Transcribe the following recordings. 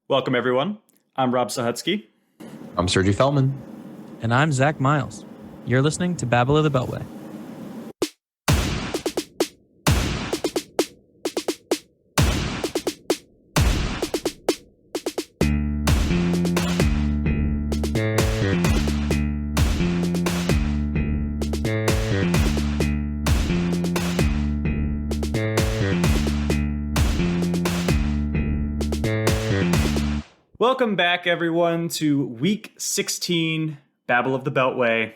Welcome, everyone. I'm Rob Sahutsky. I'm Sergey Feldman. And I'm Zach Miles. You're listening to Babble of the Beltway. Welcome back, everyone, to Week 16, Babble of the Beltway.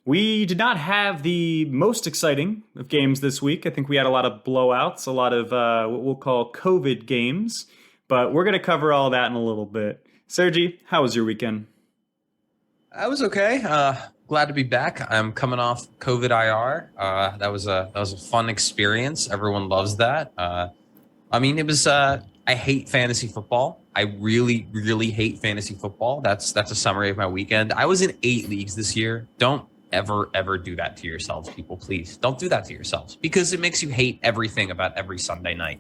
We did not have the most exciting of games this week. I think we had a lot of blowouts, a lot of what we'll call COVID games, but we're going to cover all that in a little bit. Sergi, how was your weekend? I was okay. Glad to be back. I'm coming off COVID IR. That was a fun experience. Everyone loves that. I hate fantasy football. I really, really hate fantasy football. That's a summary of my weekend. I was in 8 leagues this year. Don't ever do that to yourselves, people. Please don't do that to yourselves because it makes you hate everything about every Sunday night.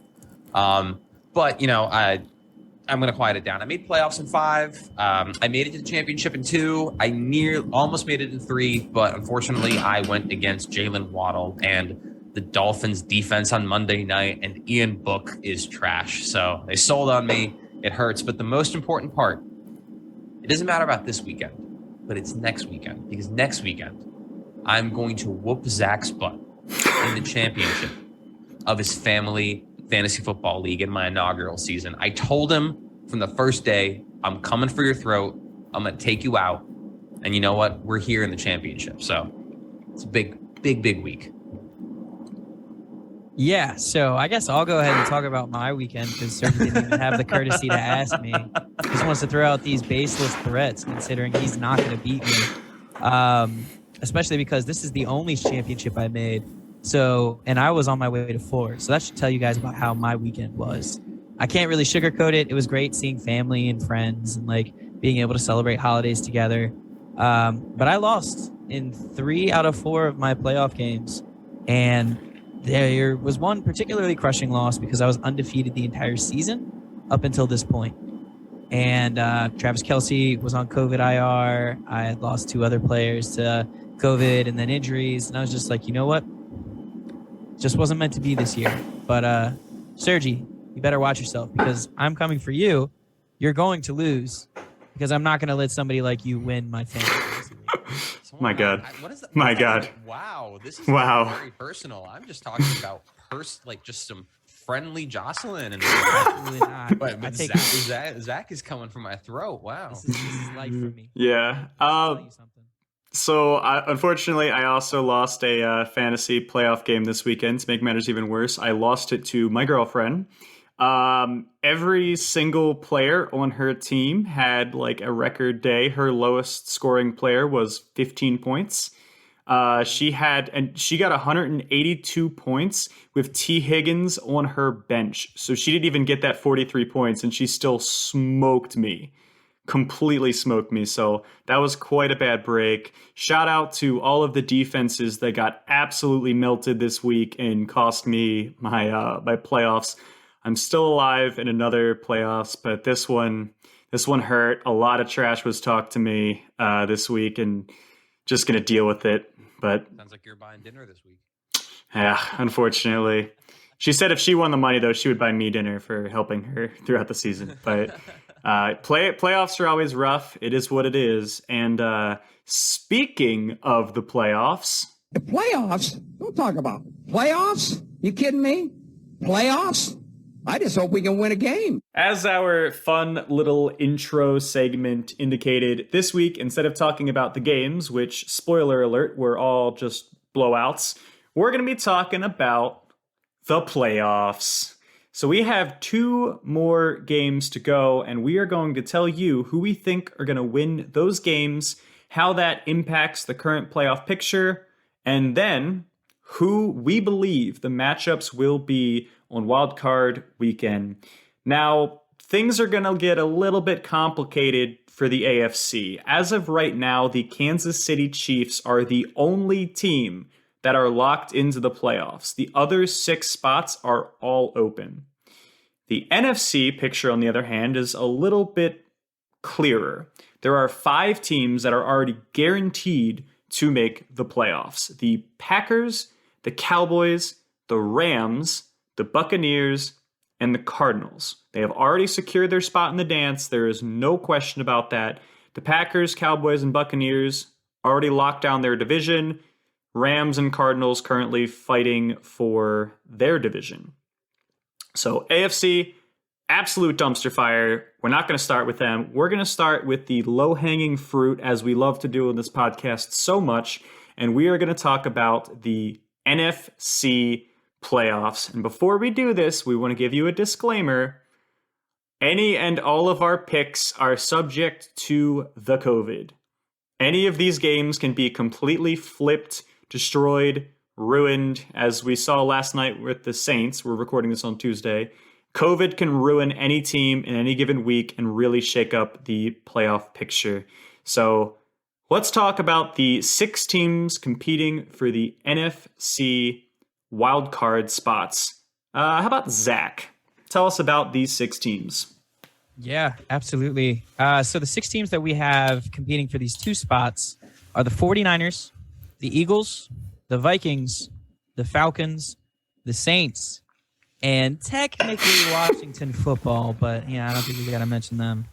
But I'm going to quiet it down. I made playoffs in 5. I made it to the championship in 2. I almost made it in 3, but unfortunately I went against Jalen Waddle and the Dolphins defense on Monday night, and Ian Book is trash. So they sold on me. It hurts. But the most important part, it doesn't matter about this weekend, but it's next weekend. Because next weekend, I'm going to whoop Zach's butt in the championship of his family fantasy football league in my inaugural season. I told him from the first day, I'm coming for your throat. I'm going to take you out. And you know what? We're here in the championship. So it's a big week. Yeah, so I guess I'll go ahead and talk about my weekend because Sergey didn't even have the courtesy to ask me. He just wants to throw out these baseless threats considering he's not going to beat me, especially because this is the only championship I made. So, and I was on my way to 4. So that should tell you guys about how my weekend was. I can't really sugarcoat it. It was great seeing family and friends and being able to celebrate holidays together. But I lost in 3 out of 4 of my playoff games. And there was one particularly crushing loss because I was undefeated the entire season up until this point. And Travis Kelce was on COVID IR. I had lost 2 other players to COVID and then injuries. And I was just like, you know what? Just wasn't meant to be this year. But Sergi, you better watch yourself because I'm coming for you. You're going to lose because I'm not going to let somebody like you win my fantasy league. My God. What is that? My God. Wow. This is very personal. I'm just talking about just some friendly Jocelyn. And Absolutely not. but Zach is coming for my throat. Wow. This is life for me. Yeah. I'll tell you something. So, unfortunately, I also lost a fantasy playoff game this weekend. To make matters even worse, I lost it to my girlfriend. Every single player on her team had a record day. Her lowest scoring player was 15 points. She got 182 points with T. Higgins on her bench. So she didn't even get that 43 points and she still completely smoked me. So that was quite a bad break. Shout out to all of the defenses that got absolutely melted this week and cost me my playoffs. I'm still alive in another playoffs, but this one hurt. A lot of trash was talked to me this week, and just gonna deal with it. But sounds like you're buying dinner this week. Yeah, unfortunately. She said if she won the money, though, she would buy me dinner for helping her throughout the season. But playoffs are always rough. It is what it is. And speaking of the playoffs, the playoffs? Don't talk about playoffs. You kidding me? Playoffs? I just hope we can win a game. As our fun little intro segment indicated, this week, instead of talking about the games, which, spoiler alert, were all just blowouts, we're going to be talking about the playoffs. So we have 2 more games to go, and we are going to tell you who we think are going to win those games, how that impacts the current playoff picture, and then who we believe the matchups will be on wildcard weekend. Now, things are going to get a little bit complicated for the AFC. As of right now, the Kansas City Chiefs are the only team that are locked into the playoffs. The other 6 spots are all open. The NFC picture, on the other hand, is a little bit clearer. There are 5 teams that are already guaranteed to make the playoffs. The Packers, the Cowboys, the Rams, the Buccaneers, and the Cardinals. They have already secured their spot in the dance. There is no question about that. The Packers, Cowboys, and Buccaneers already locked down their division. Rams and Cardinals currently fighting for their division. So AFC, absolute dumpster fire. We're not going to start with them. We're going to start with the low-hanging fruit, as we love to do in this podcast so much. And we are going to talk about the NFC playoffs. And before we do this, we want to give you a disclaimer. Any and all of our picks are subject to the COVID. Any of these games can be completely flipped, destroyed, ruined, as we saw last night with the Saints. We're recording this on Tuesday. COVID can ruin any team in any given week and really shake up the playoff picture. So let's talk about the 6 teams competing for the NFC wildcard spots. How about Zach? Tell us about these 6 teams. Yeah, absolutely. So the 6 teams that we have competing for these 2 spots are the 49ers, the Eagles, the Vikings, the Falcons, the Saints, and technically Washington football, but yeah, I don't think we got to mention them.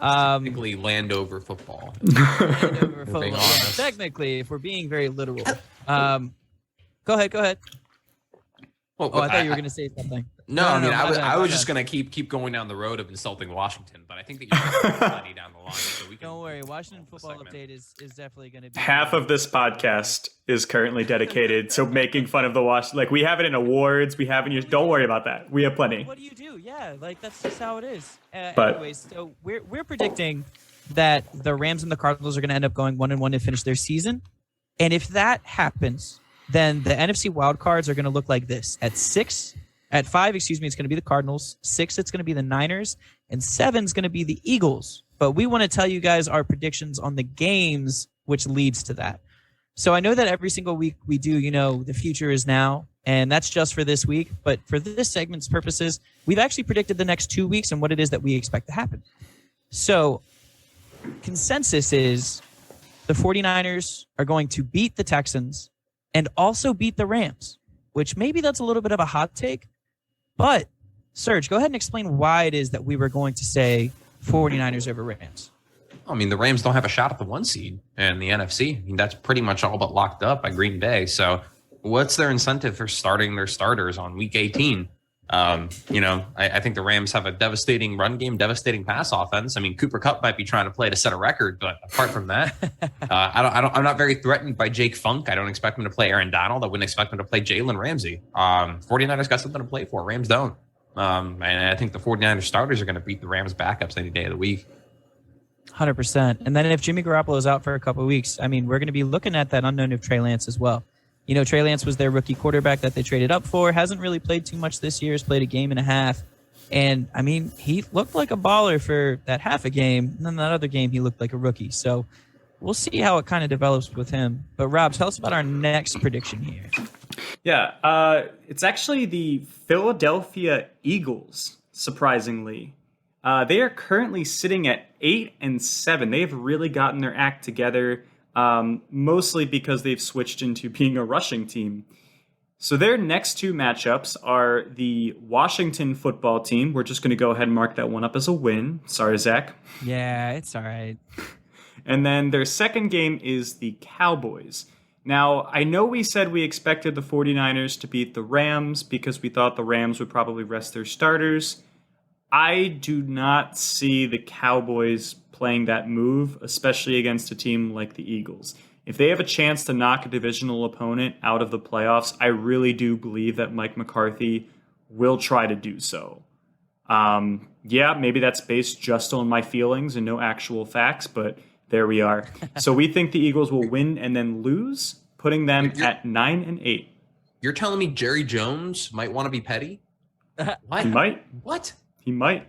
Technically Landover football. Landover football. Yeah, technically, if we're being very literal. Go ahead. Well, I thought you were going to say something. No, I was just going to keep going down the road of insulting Washington, but I think that you're plenty down the line. So we can don't worry, Washington football update is definitely going to be... Half of this podcast is currently dedicated to making fun of the Like, we have it in awards, we have it in... Don't worry about that. We have plenty. What do you do? Yeah, like, that's just how it is. But anyways, so we're predicting that the Rams and the Cardinals are going to end up going 1-1 to finish their season. And if that happens, then the NFC wildcards are going to look like this. At 5, it's going to be the Cardinals. 6, it's going to be the Niners. And 7 is going to be the Eagles. But we want to tell you guys our predictions on the games, which leads to that. So I know that every single week we do, the future is now. And that's just for this week. But for this segment's purposes, we've actually predicted the next 2 weeks and what it is that we expect to happen. So consensus is the 49ers are going to beat the Texans and also beat the Rams, which maybe that's a little bit of a hot take. But, Serge, go ahead and explain why it is that we were going to say 49ers over Rams. I mean, the Rams don't have a shot at the 1 seed in the NFC. I mean, that's pretty much all but locked up by Green Bay. So what's their incentive for starting their starters on week 18? I think the Rams have a devastating run game, devastating pass offense. I mean, Cooper Kupp might be trying to play to set a record, but apart from that, I'm not very threatened by Jake Funk. I don't expect him to play Aaron Donald. I wouldn't expect him to play Jalen Ramsey. 49ers got something to play for. Rams don't. And I think the 49ers starters are going to beat the Rams backups any day of the week. 100%. And then if Jimmy Garoppolo is out for a couple of weeks, I mean, we're going to be looking at that unknown of Trey Lance as well. Trey Lance was their rookie quarterback that they traded up for. Hasn't really played too much this year. Has played a game and a half. And, I mean, he looked like a baller for that half a game. And then that other game, he looked like a rookie. So we'll see how it kind of develops with him. But, Rob, tell us about our next prediction here. Yeah, it's actually the Philadelphia Eagles, surprisingly. They are currently sitting at 8-7. They have really gotten their act together. Mostly because they've switched into being a rushing team. So their next 2 matchups are the Washington football team. We're just going to go ahead and mark that one up as a win. Sorry, Zach. Yeah, it's all right. And then their second game is the Cowboys. Now, I know we said we expected the 49ers to beat the Rams because we thought the Rams would probably rest their starters. I do not see the Cowboys playing that move, especially against a team like the Eagles. If they have a chance to knock a divisional opponent out of the playoffs, I really do believe that Mike McCarthy will try to do so. Maybe that's based just on my feelings and no actual facts, but there we are. So we think the Eagles will win and then lose, putting them at 9-8. You're telling me Jerry Jones might want to be petty? What? He might. What? He might.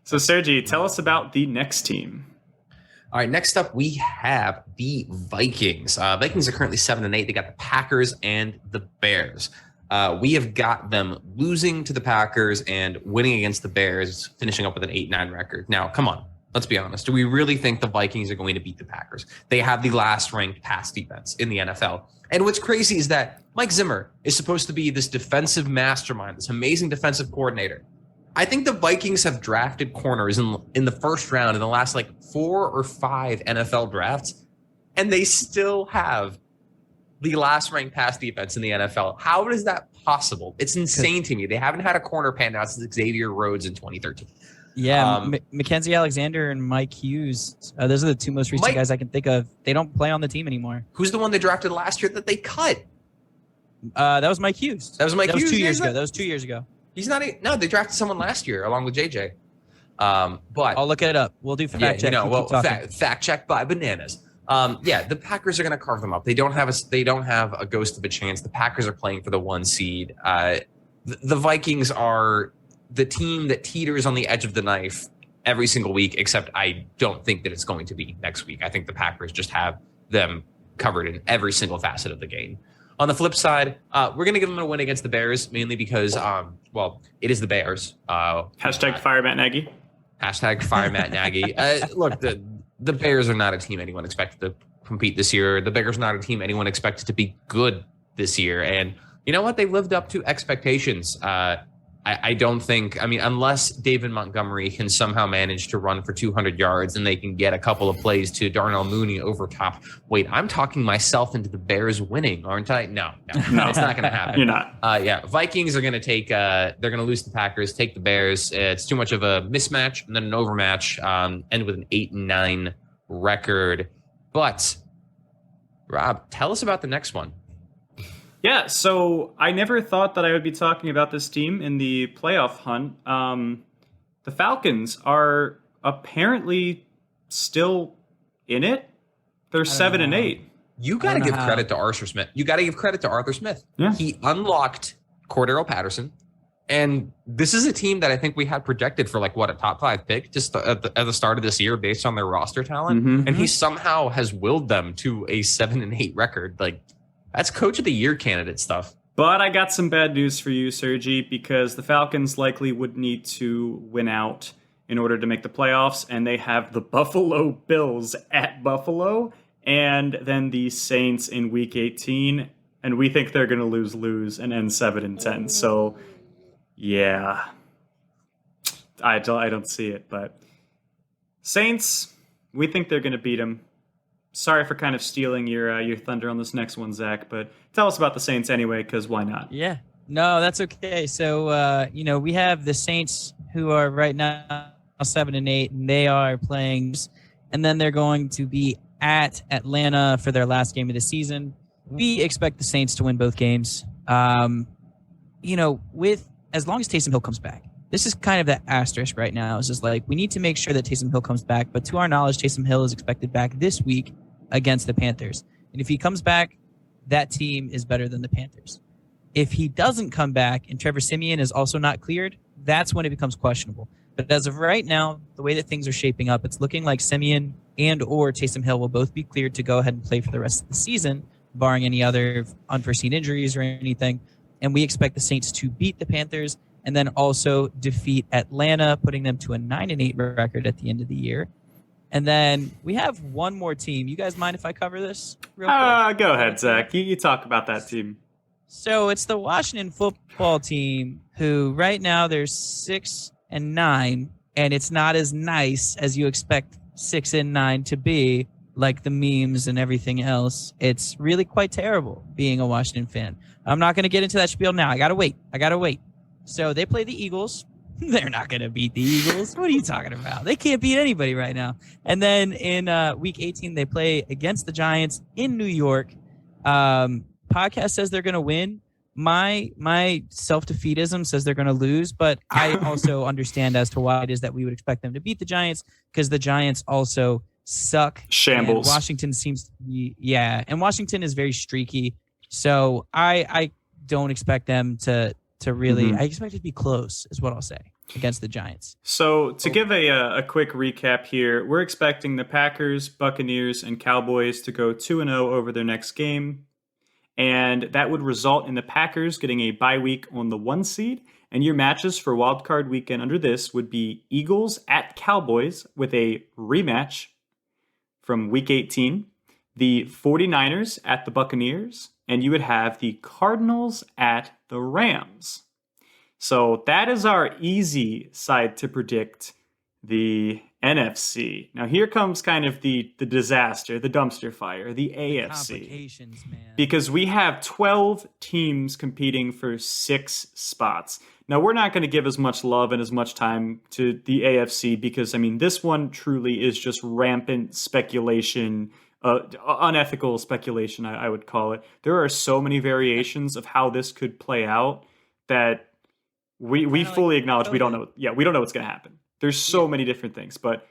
So, Sergi, tell us about the next team. All right, next up, we have the Vikings. Vikings are currently 7-8. They got the Packers and the Bears. We have got them losing to the Packers and winning against the Bears, finishing up with an 8-9 record. Now, come on. Let's be honest. Do we really think the Vikings are going to beat the Packers? They have the last ranked pass defense in the NFL. And what's crazy is that Mike Zimmer is supposed to be this defensive mastermind, this amazing defensive coordinator. I think the Vikings have drafted corners in the first round in the last 4 or 5 NFL drafts, and they still have the last ranked pass defense in the NFL. How is that possible? It's insane to me. They haven't had a corner pan out since Xavier Rhodes in 2013. Yeah, Mckenzie Alexander and Mike Hughes. Those are the two most recent guys I can think of. They don't play on the team anymore. Who's the one they drafted last year that they cut? That was Mike Hughes. That was Mike Hughes? That was 2 years ago. That was 2 years ago. He's not. No, they drafted someone last year along with JJ. But I'll look it up. We'll do fact check. Fact check by bananas. The Packers are going to carve them up. They don't have a ghost of a chance. The Packers are playing for the 1 seed. The Vikings are the team that teeters on the edge of the knife every single week, except I don't think that it's going to be next week. I think the Packers just have them covered in every single facet of the game. On the flip side, we're going to give them a win against the Bears, mainly because, it is the Bears. Hashtag fire Matt Nagy. Hashtag fire Matt Nagy. Look, the Bears are not a team anyone expected to compete this year. The Bears are not a team anyone expected to be good this year. And you know what? They lived up to expectations. I don't think, unless David Montgomery can somehow manage to run for 200 yards and they can get a couple of plays to Darnell Mooney over top. Wait, I'm talking myself into the Bears winning, aren't I? No, it's not going to happen. You're not. Vikings are going to they're going to lose the Packers, take the Bears. It's too much of a mismatch and then an overmatch, end with an 8-9 record. But, Rob, tell us about the next one. Yeah, so I never thought that I would be talking about this team in the playoff hunt. The Falcons are apparently still in it. They're 7-8. You got to give credit to Arthur Smith. Yeah. He unlocked Cordero Patterson, and this is a team that I think we had projected for a top 5 pick just at the start of this year based on their roster talent, and he somehow has willed them to a 7-8 record. That's coach of the year candidate stuff. But I got some bad news for you, Sergi, because the Falcons likely would need to win out in order to make the playoffs, and they have the Buffalo Bills at Buffalo, and then the Saints in Week 18, and we think they're going to lose and end 7-10. So, yeah, I don't see it, but Saints, we think they're going to beat them. Sorry for kind of stealing your thunder on this next one, Zach, but tell us about the Saints anyway, because why not? Yeah, no, that's okay. So, we have the Saints who are right now 7-8, and they are playing, and then they're going to be at Atlanta for their last game of the season. We expect the Saints to win both games. With as long as Taysom Hill comes back. This is kind of the asterisk right now. It's just we need to make sure that Taysom Hill comes back, but to our knowledge, Taysom Hill is expected back this week against the Panthers. And if he comes back, that team is better than the Panthers. If he doesn't come back and Trevor Siemian is also not cleared, that's when it becomes questionable. But as of right now, the way that things are shaping up, it's looking like Siemian and or Taysom Hill will both be cleared to go ahead and play for the rest of the season, barring any other unforeseen injuries or anything. And we expect the Saints to beat the Panthers and then also defeat Atlanta, putting them to a 9-8 record at the end of the year. And then we have one more team. You guys mind if I cover this real quick? Go ahead, Zach. You talk about that team. So it's the Washington football team who right now they're 6-9, and it's not as nice as you expect 6-9 to be, like the memes and everything else. It's really quite terrible being a Washington fan. I'm not going to get into that spiel now. I got to wait. So they play the Eagles. They're not going to beat the Eagles. What are you talking about? They can't beat anybody right now. And then in Week 18, they play against the Giants in New York. Podcast says they're going to win. My self-defeatism says they're going to lose, but I also understand as to why it is that we would expect them to beat the Giants, because the Giants also suck. Shambles. And Washington seems to be, and Washington is very streaky. So I don't expect them to really, I expect it to be close, is what I'll say, against the Giants. So to give a quick recap here, we're expecting the Packers, Buccaneers, and Cowboys to go 2-0 over their next game. And that would result in the Packers getting a bye week on the 1 seed. And your matches for wildcard weekend under this would be Eagles at Cowboys with a rematch from week 18, the 49ers at the Buccaneers, and you would have the Cardinals at the Rams. So that is our easy side to predict. The NFC. Now here comes kind of the disaster, the dumpster fire, the AFC. Complications, man. Because we have 12 teams competing for 6 spots. Now we're not going to give as much love and as much time to the AFC because, I mean, this one truly is just rampant speculation, unethical speculation, I would call it. There are so many variations of how this could play out that we fully acknowledge we don't know. Yeah, we don't know what's going to happen. There's so many different things, but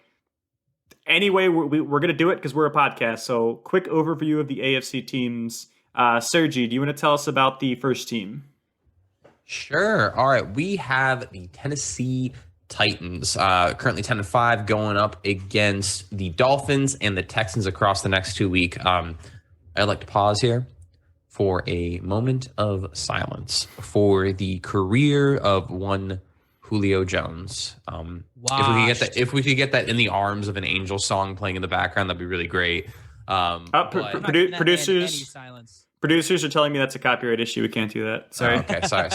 anyway, we're going to do it because we're a podcast. So quick overview of the AFC teams. Sergi, do you want to tell us about the first team? Sure. All right. We have the Tennessee Titans, currently 10-5, going up against the Dolphins and the Texans across the next 2 weeks. I'd like to pause here for a moment of silence for the career of one Julio Jones. If we could get that in the arms of an Angel song playing in the background, that'd be really great. Producers are telling me that's a copyright issue. We can't do that. Sorry. Okay. Sorry.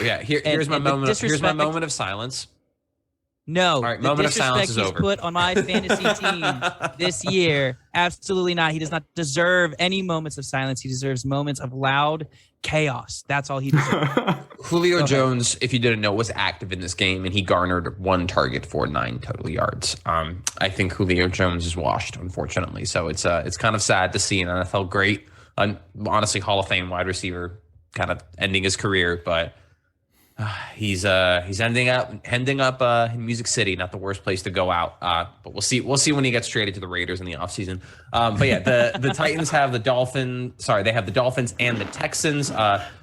Yeah. Here's my moment. Here's my moment of silence. No. All right. Moment of silence is over. Put on my fantasy team this year. Absolutely not. He does not deserve any moments of silence. He deserves moments of loud chaos. That's all he deserves. Julio Jones, if you didn't know, was active in this game, and he garnered 1 target for 9 total yards. I think Julio Jones is washed, unfortunately. So it's kind of sad to see an NFL great, honestly Hall of Fame wide receiver, kind of ending his career, but he's ending up in Music City, not the worst place to go out. But we'll see when he gets traded to the Raiders in the offseason. But yeah, the Titans have the Dolphins. Sorry, they have the Dolphins and the Texans.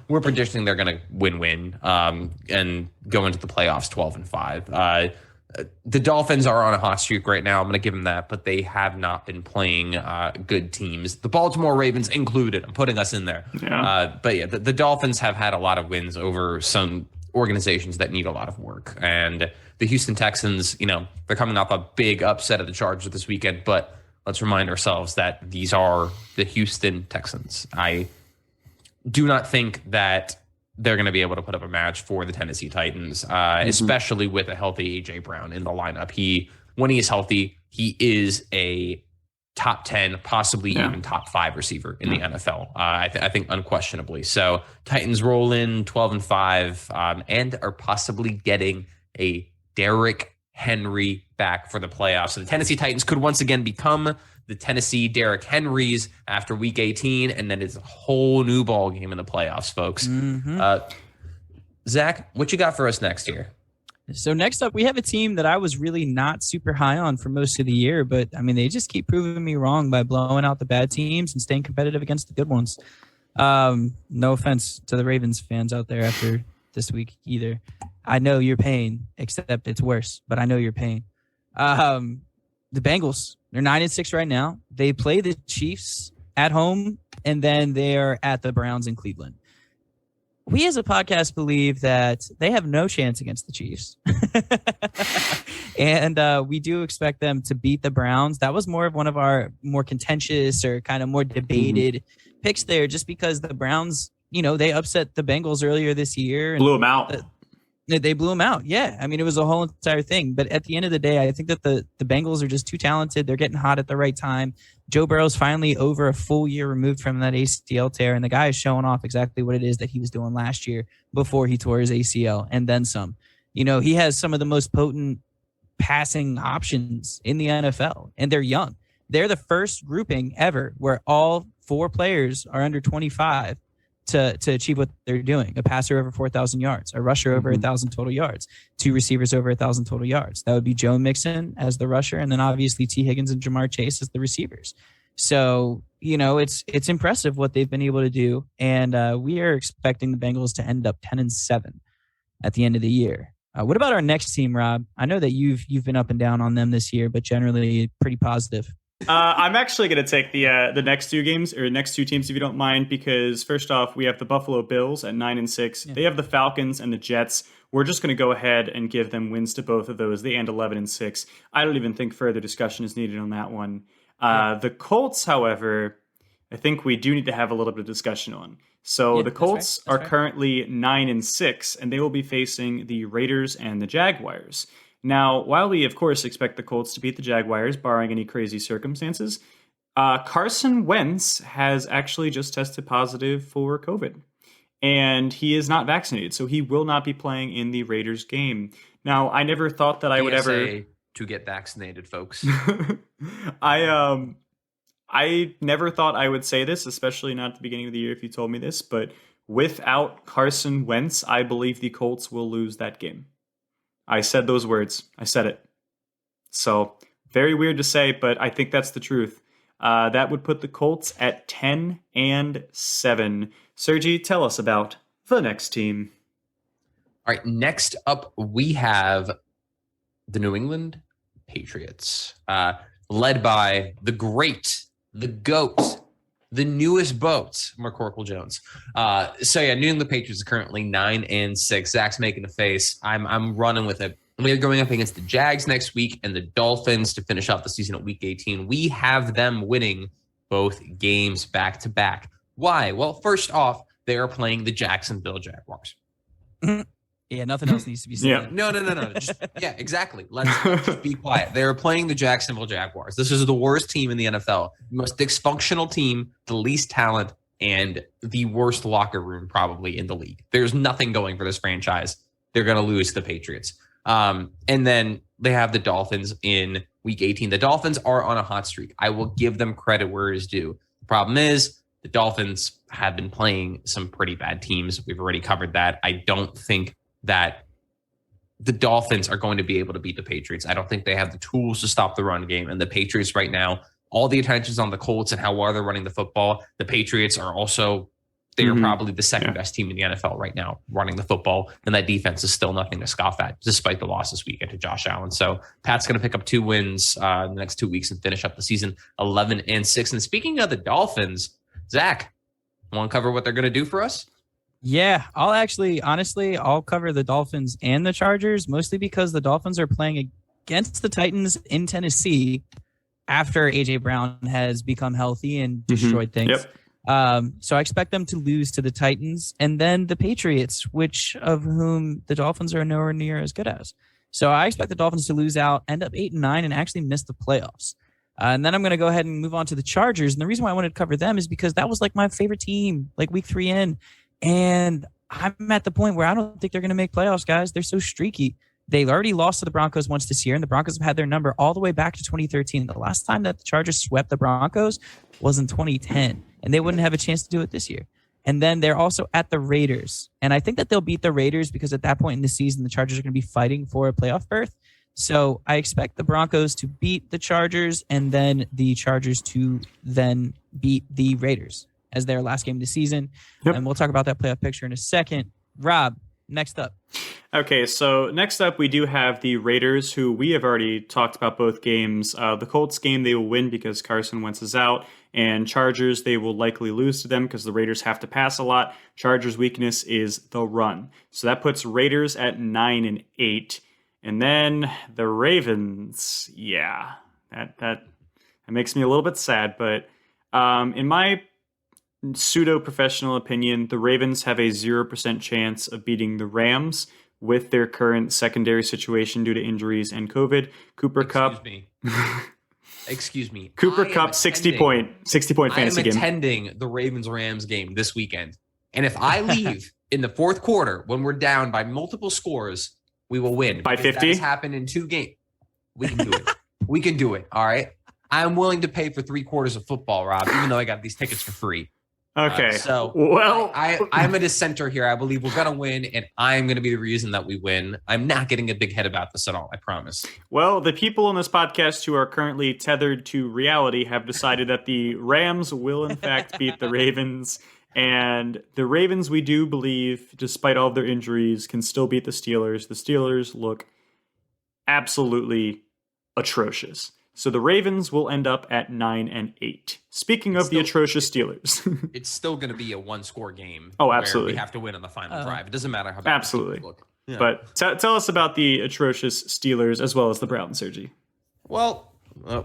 We're predicting they're going to win and go into the playoffs 12-5. The Dolphins are on a hot streak right now. I'm going to give them that, but they have not been playing good teams. The Baltimore Ravens included. I'm putting us in there. Yeah. But yeah, the Dolphins have had a lot of wins over some organizations that need a lot of work. And the Houston Texans, they're coming off a big upset of the Chargers this weekend, but let's remind ourselves that these are the Houston Texans. I do not think that they're going to be able to put up a match for the Tennessee Titans, especially with a healthy A.J. Brown in the lineup. When he is healthy, he is a top 10, possibly even top 5 receiver in the NFL. I think unquestionably. So Titans roll in 12-5 and are possibly getting a Derrick Henry back for the playoffs. So the Tennessee Titans could once again become the Tennessee Derrick Henrys after week 18, and then it's a whole new ball game in the playoffs, folks. Zach, what you got for us next year? So next up, we have a team that I was really not super high on for most of the year, but I mean, they just keep proving me wrong by blowing out the bad teams and staying competitive against the good ones. No offense to the Ravens fans out there after this week either. I know your pain, except it's worse, but I know your pain. The Bengals, they're 9-6 right now. They play the Chiefs at home, and then they are at the Browns in Cleveland. We as a podcast believe that they have no chance against the Chiefs. And we do expect them to beat the Browns. That was more of one of our more contentious or kind of more debated picks there, just because the Browns, they upset the Bengals earlier this year. And blew them out. They blew them out. Yeah. I mean, it was a whole entire thing. But at the end of the day, I think that the Bengals are just too talented. They're getting hot at the right time. Joe Burrow's finally over a full year removed from that ACL tear, and the guy is showing off exactly what it is that he was doing last year before he tore his ACL and then some. He has some of the most potent passing options in the NFL, and they're young. They're the first grouping ever where all 4 players are under 25 to achieve what they're doing. A passer over 4,000 yards, a rusher over 1,000 total yards, 2 receivers over 1,000 total yards. That would be Joe Mixon as the rusher, and then obviously T. Higgins and Jamar Chase as the receivers. So, it's impressive what they've been able to do, and we are expecting the Bengals to end up 10-7 at the end of the year. What about our next team, Rob? I know that you've been up and down on them this year, but generally pretty positive. I'm actually going to take the next two games or next two teams if you don't mind, because first off, we have the Buffalo Bills at 9-6. Yeah. They have the Falcons and the Jets. We're just going to go ahead and give them wins to both of those. They end 11-6. I don't even think further discussion is needed on that one. The Colts, however, I think we do need to have a little bit of discussion on. So the Colts are currently 9-6, and they will be facing the Raiders and the Jaguars. Now, while we, of course, expect the Colts to beat the Jaguars, barring any crazy circumstances, Carson Wentz has actually just tested positive for COVID, and he is not vaccinated, so he will not be playing in the Raiders game. Now, I never thought that I would ever... to get vaccinated, folks. I never thought I would say this, especially not at the beginning of the year if you told me this, but without Carson Wentz, I believe the Colts will lose that game. I said those words. I said it. So, very weird to say, but I think that's the truth. That would put the Colts at 10-7. Sergi, tell us about the next team. All right, next up we have the New England Patriots, led by the great, the GOAT, the newest boat, McCorkle Jones. New England Patriots are currently 9-6. Zach's making a face. I'm running with it. We're going up against the Jags next week and the Dolphins to finish off the season at week 18. We have them winning both games back to back. Why? Well, first off, they are playing the Jacksonville Jaguars. Yeah, nothing else needs to be said. Yeah. No. Yeah, exactly. Let's just be quiet. They're playing the Jacksonville Jaguars. This is the worst team in the NFL, the most dysfunctional team, the least talent, and the worst locker room probably in the league. There's nothing going for this franchise. They're going to lose to the Patriots. And then they have the Dolphins in week 18. The Dolphins are on a hot streak. I will give them credit where it is due. The problem is the Dolphins have been playing some pretty bad teams. We've already covered that. I don't think that the Dolphins are going to be able to beat the Patriots. I don't think they have the tools to stop the run game. And the Patriots right now, all the attention's on the Colts and how well they're running the football. The Patriots are also, they are probably the second best team in the NFL right now running the football. And that defense is still nothing to scoff at, despite the loss this weekend to Josh Allen. So Pat's going to pick up 2 wins in the next 2 weeks and finish up the season 11-6. And speaking of the Dolphins, Zach, want to cover what they're going to do for us? Yeah, I'll cover the Dolphins and the Chargers, mostly because the Dolphins are playing against the Titans in Tennessee after A.J. Brown has become healthy and destroyed things. Yep. So I expect them to lose to the Titans and then the Patriots, which of whom the Dolphins are nowhere near as good as. So I expect the Dolphins to lose out, end up 8-9, and actually miss the playoffs. And then I'm going to go ahead and move on to the Chargers. And the reason why I wanted to cover them is because that was like my favorite team, like week 3 in. And I'm at the point where I don't think they're going to make playoffs, guys. They're so streaky. They already lost to the Broncos once this year, and the Broncos have had their number all the way back to 2013. The last time that the Chargers swept the Broncos was in 2010, and they wouldn't have a chance to do it this year. And then they're also at the Raiders. And I think that they'll beat the Raiders because at that point in the season, the Chargers are going to be fighting for a playoff berth. So I expect the Broncos to beat the Chargers and then the Chargers to then beat the Raiders as their last game of the season. Yep. And we'll talk about that playoff picture in a second. Rob, next up. Okay, so next up we do have the Raiders, who we have already talked about both games. The Colts game they will win because Carson Wentz is out, and Chargers they will likely lose to them because the Raiders have to pass a lot. Chargers' weakness is the run. So that puts Raiders at 9-8. And then the Ravens, yeah, that makes me a little bit sad, but in my pseudo-professional opinion, the Ravens have a 0% chance of beating the Rams with their current secondary situation due to injuries and COVID. Excuse me. Cooper Kupp, 60 point fantasy game. I'm attending the Ravens-Rams game this weekend. And if I leave in the fourth quarter when we're down by multiple scores, we will win. By 50? That has happened in 2 games. We can do it. We can do it. All right. I'm willing to pay for 3 quarters of football, Rob, even though I got these tickets for free. Okay. I'm a dissenter here. I believe we're going to win, and I'm going to be the reason that we win. I'm not getting a big head about this at all. I promise. Well, the people on this podcast who are currently tethered to reality have decided that the Rams will, in fact, beat the Ravens. And the Ravens, we do believe, despite all of their injuries, can still beat the Steelers. The Steelers look absolutely atrocious. So the Ravens will end up at 9-8. Speaking of the atrocious Steelers. It's still going to be a one-score game. Oh, absolutely. Where we have to win on the final drive. It doesn't matter how bad absolutely. the look. Yeah. But tell us about the atrocious Steelers as well as the Browns, Sergi. Well,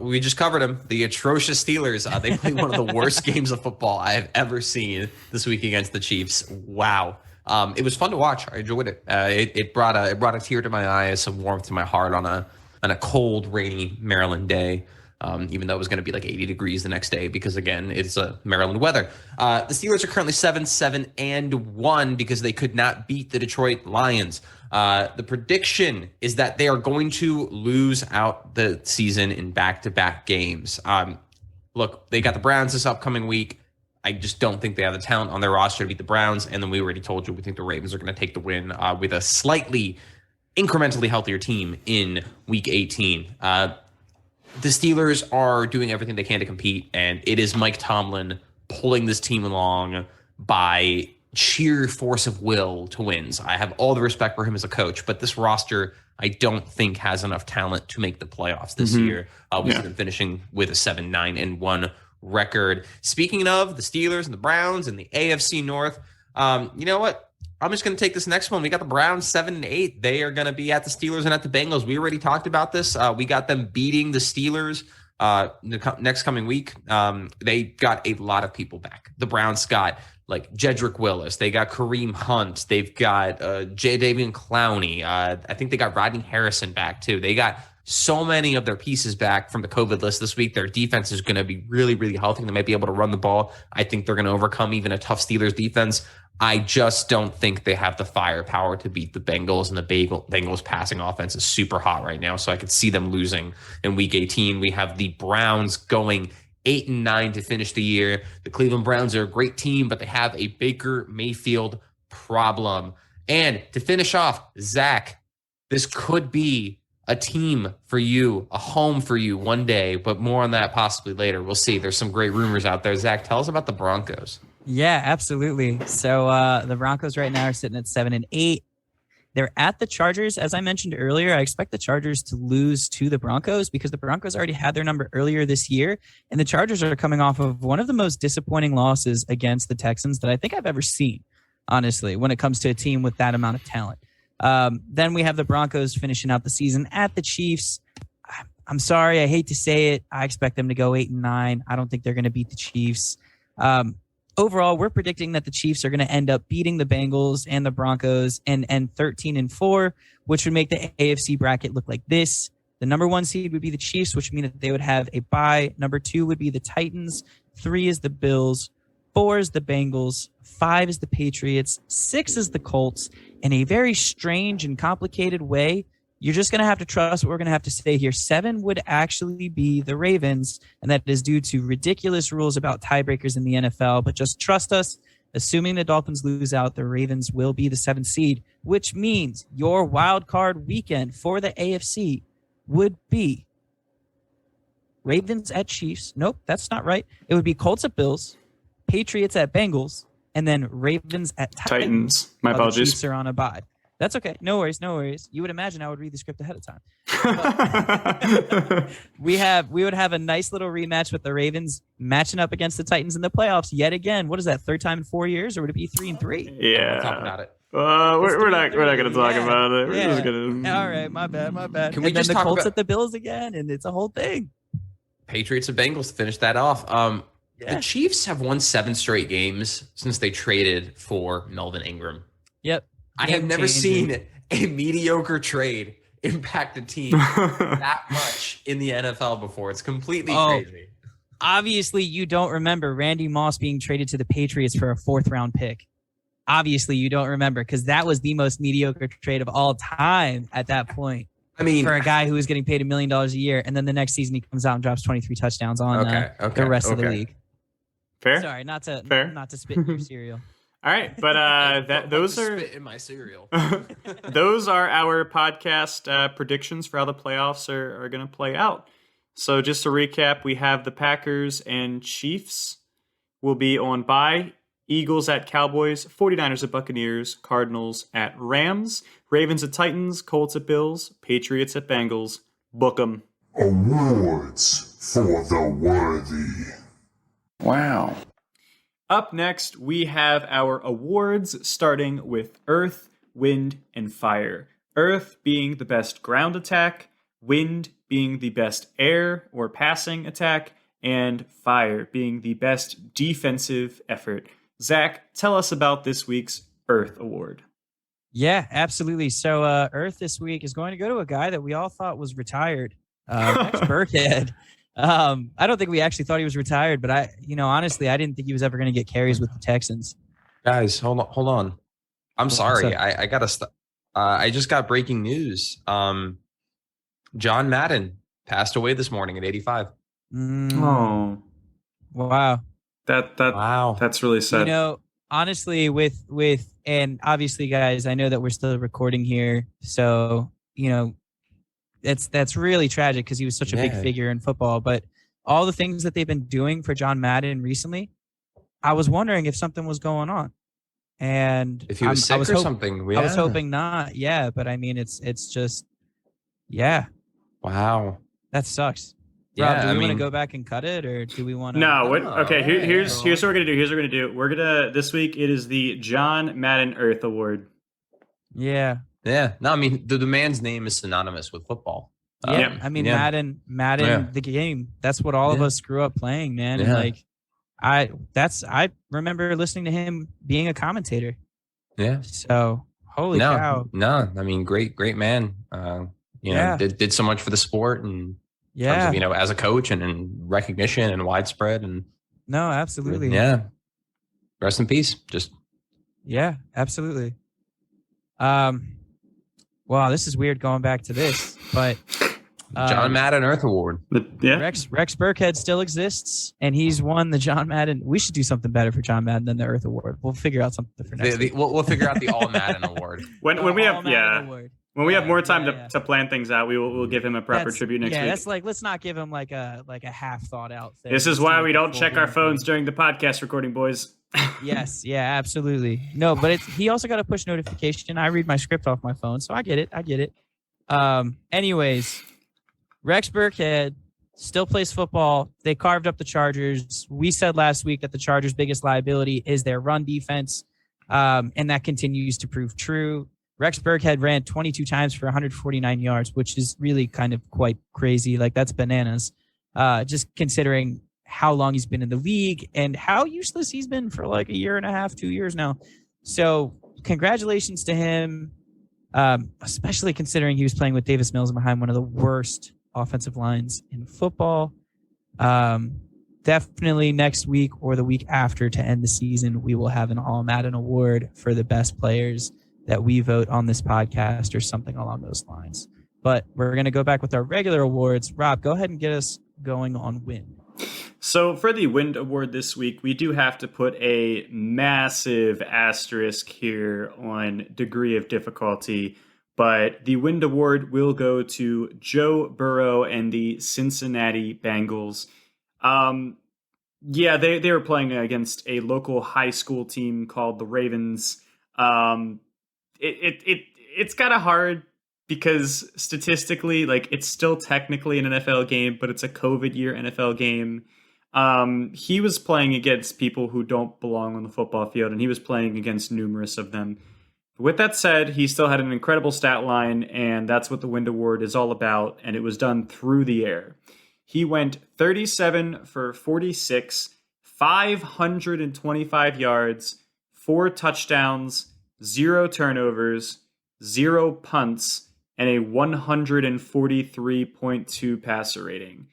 we just covered them. The atrocious Steelers. They played one of the worst games of football I have ever seen this week against the Chiefs. Wow. It was fun to watch. I enjoyed it. It brought a tear to my eye, some warmth to my heart on a cold, rainy Maryland day. Even though it was going to be like 80 degrees the next day because, again, it's Maryland weather. The Steelers are currently 7-7-1 because they could not beat the Detroit Lions. The prediction is that they are going to lose out the season in back-to-back games. Look, they got the Browns this upcoming week. I just don't think they have the talent on their roster to beat the Browns. And then we already told you we think the Ravens are going to take the win with a slightly incrementally healthier team in Week 18. The Steelers are doing everything they can to compete, and it is Mike Tomlin pulling this team along by sheer force of will to wins. I have all the respect for him as a coach, but this roster, I don't think has enough talent to make the playoffs this year. We see them finishing with a 7-9-1 record. Speaking of the Steelers and the Browns and the AFC North, you know what? I'm just going to take this nenext one. We got the Browns 7-8. They are going to be at the Steelers and at the Bengals. We already talked about this. We got them beating the Steelers next coming week. They got a lot of people back. The Browns got like Jedrick Willis. They got Kareem Hunt. They've got Jadeveon Clowney. I think they got Rodney Harrison back too. They got so many of their pieces back from the COVID list this week. Their defense is going to be really, really healthy. They might be able to run the ball. I think they're going to overcome even a tough Steelers defense. I just don't think they have the firepower to beat the Bengals, and the Bengals passing offense is super hot right now. So I could see them losing in Week 18. We have the Browns going 8-9 to finish the year. The Cleveland Browns are a great team, but they have a Baker Mayfield problem. And to finish off, Zach, this could be a team for you, a home for you one day, but more on that possibly later. We'll see. There's some great rumors out there. Zach, tell us about the Broncos. Yeah, absolutely. So the Broncos right now are sitting at 7-8. They're at the Chargers. As I mentioned earlier, I expect the Chargers to lose to the Broncos because the Broncos already had their number earlier this year. And the Chargers are coming off of one of the most disappointing losses against the Texans that I think I've ever seen, honestly, when it comes to a team with that amount of talent. Then we have the Broncos finishing out the season at the Chiefs. I'm sorry, I hate to say it. I expect them to go 8-9. I don't think they're going to beat the Chiefs. Overall, we're predicting that the Chiefs are going to end up beating the Bengals and the Broncos and 13-4, which would make the AFC bracket look like this. The number 1 seed would be the Chiefs, which would mean that they would have a bye. Number 2 would be the Titans. 3 is the Bills. 4 is the Bengals. 5 is the Patriots. 6 is the Colts. In a very strange and complicated way, you're just going to have to trust what we're going to have to say here. 7 would actually be the Ravens, and that is due to ridiculous rules about tiebreakers in the NFL. But just trust us. Assuming the Dolphins lose out, the Ravens will be the 7th seed, which means your wild card weekend for the AFC would be Ravens at Chiefs. Nope, that's not right. It would be Colts at Bills, Patriots at Bengals, and then Ravens at Titans. My apologies. The Chiefs are on a bye. That's okay. No worries. No worries. You would imagine I would read the script ahead of time. We would have a nice little rematch with the Ravens matching up against the Titans in the playoffs yet again. What is that? 3rd time in 4 years, or would it be 3-3? Yeah. We'll talk about it. We're not going to talk about it. We're Yeah. just gonna... All right. My bad. Can we and just then the talk Colts about at the Bills again, and it's a whole thing. Patriots and Bengals to finish that off. The Chiefs have won 7 straight games since they traded for Melvin Ingram. Yep. I have never seen a mediocre trade impact a team that much in the NFL before. It's completely crazy. Obviously, you don't remember Randy Moss being traded to the Patriots for a 4th round pick. Obviously, you don't remember because that was the most mediocre trade of all time at that point. I mean, for a guy who was getting paid $1 million a year, and then the next season he comes out and drops 23 touchdowns on the rest of the league. Fair. Sorry, not to spit in your cereal. All right, but those are spit in my cereal. Those are our podcast predictions for how the playoffs are going to play out. So just to recap, we have the Packers and Chiefs will be on bye. Eagles at Cowboys, 49ers at Buccaneers, Cardinals at Rams, Ravens at Titans, Colts at Bills, Patriots at Bengals. Book 'em. Awards for the worthy. Wow. Up next, we have our awards, starting with Earth, Wind, and Fire. Earth being the best ground attack, Wind being the best air or passing attack, and Fire being the best defensive effort. Zach, tell us about this week's Earth Award. Yeah, absolutely. So Earth this week is going to go to a guy that we all thought was retired, Rex Burkhead. I don't think we actually thought he was retired, but honestly, I didn't think he was ever going to get carries with the Texans. Guys, hold on. I'm sorry. I gotta. I just got breaking news. John Madden passed away this morning at 85. Oh, wow. Wow. That's really sad. Honestly, and obviously, guys, I know that we're still recording here, so that's really tragic because he was such a big figure in football. But all the things that they've been doing for John Madden recently, I was wondering if something was going on. And if he was sick or something, I was hoping not. Yeah, but I mean, it's just, yeah. Wow, that sucks. Yeah, Rob, do we want to go back and cut it, or do we want to? No. Okay. Here's what we're gonna do. We're gonna this week. It is the John Madden Earth Award. Yeah. Yeah. No, I mean the man's name is synonymous with football. Yeah. I mean, Madden, the game. That's what all of us grew up playing, man. Yeah. And I remember listening to him being a commentator. Yeah. So holy cow. No, I mean, great man. Did so much for the sport and terms of, as a coach and in recognition and widespread and no, absolutely. Yeah. Rest in peace. Yeah, absolutely. Wow, this is weird going back to this, but John Madden Earth Award. Rex Burkhead still exists, and he's won the John Madden. We should do something better for John Madden than the Earth Award. We'll figure out something for next week. We'll figure out the All Madden Award. When we have more time to plan things out, we'll give him a proper tribute next week. Yeah, that's let's not give him like a half thought out thing. This is why we don't check our phones during the podcast recording, boys. Yes, yeah, absolutely. No, but he also got a push notification. I read my script off my phone, so I get it. Anyways, Rex Burkhead still plays football. They carved up the Chargers. We said last week that the Chargers' biggest liability is their run defense, and that continues to prove true. Rex Burkhead ran 22 times for 149 yards, which is really kind of quite crazy. Like, that's bananas, just considering how long he's been in the league and how useless he's been for like a year and a half, 2 years now. So congratulations to him, especially considering he was playing with Davis Mills behind one of the worst offensive lines in football. Definitely next week or the week after to end the season, we will have an All Madden Award for the best players that we vote on this podcast or something along those lines. But we're going to go back with our regular awards. Rob, go ahead and get us going on Wind. So for the Wind Award this week, we do have to put a massive asterisk here on degree of difficulty. But the Wind Award will go to Joe Burrow and the Cincinnati Bengals. They were playing against a local high school team called the Ravens. It's kind of hard because statistically, like, it's still technically an NFL game, but it's a COVID year NFL game. He was playing against people who don't belong on the football field, and he was playing against numerous of them. With that said, he still had an incredible stat line, and that's what the Wind Award is all about, and it was done through the air. He went 37 for 46, 525 yards, 4 touchdowns, 0 turnovers, 0 punts, and a 143.2 passer rating.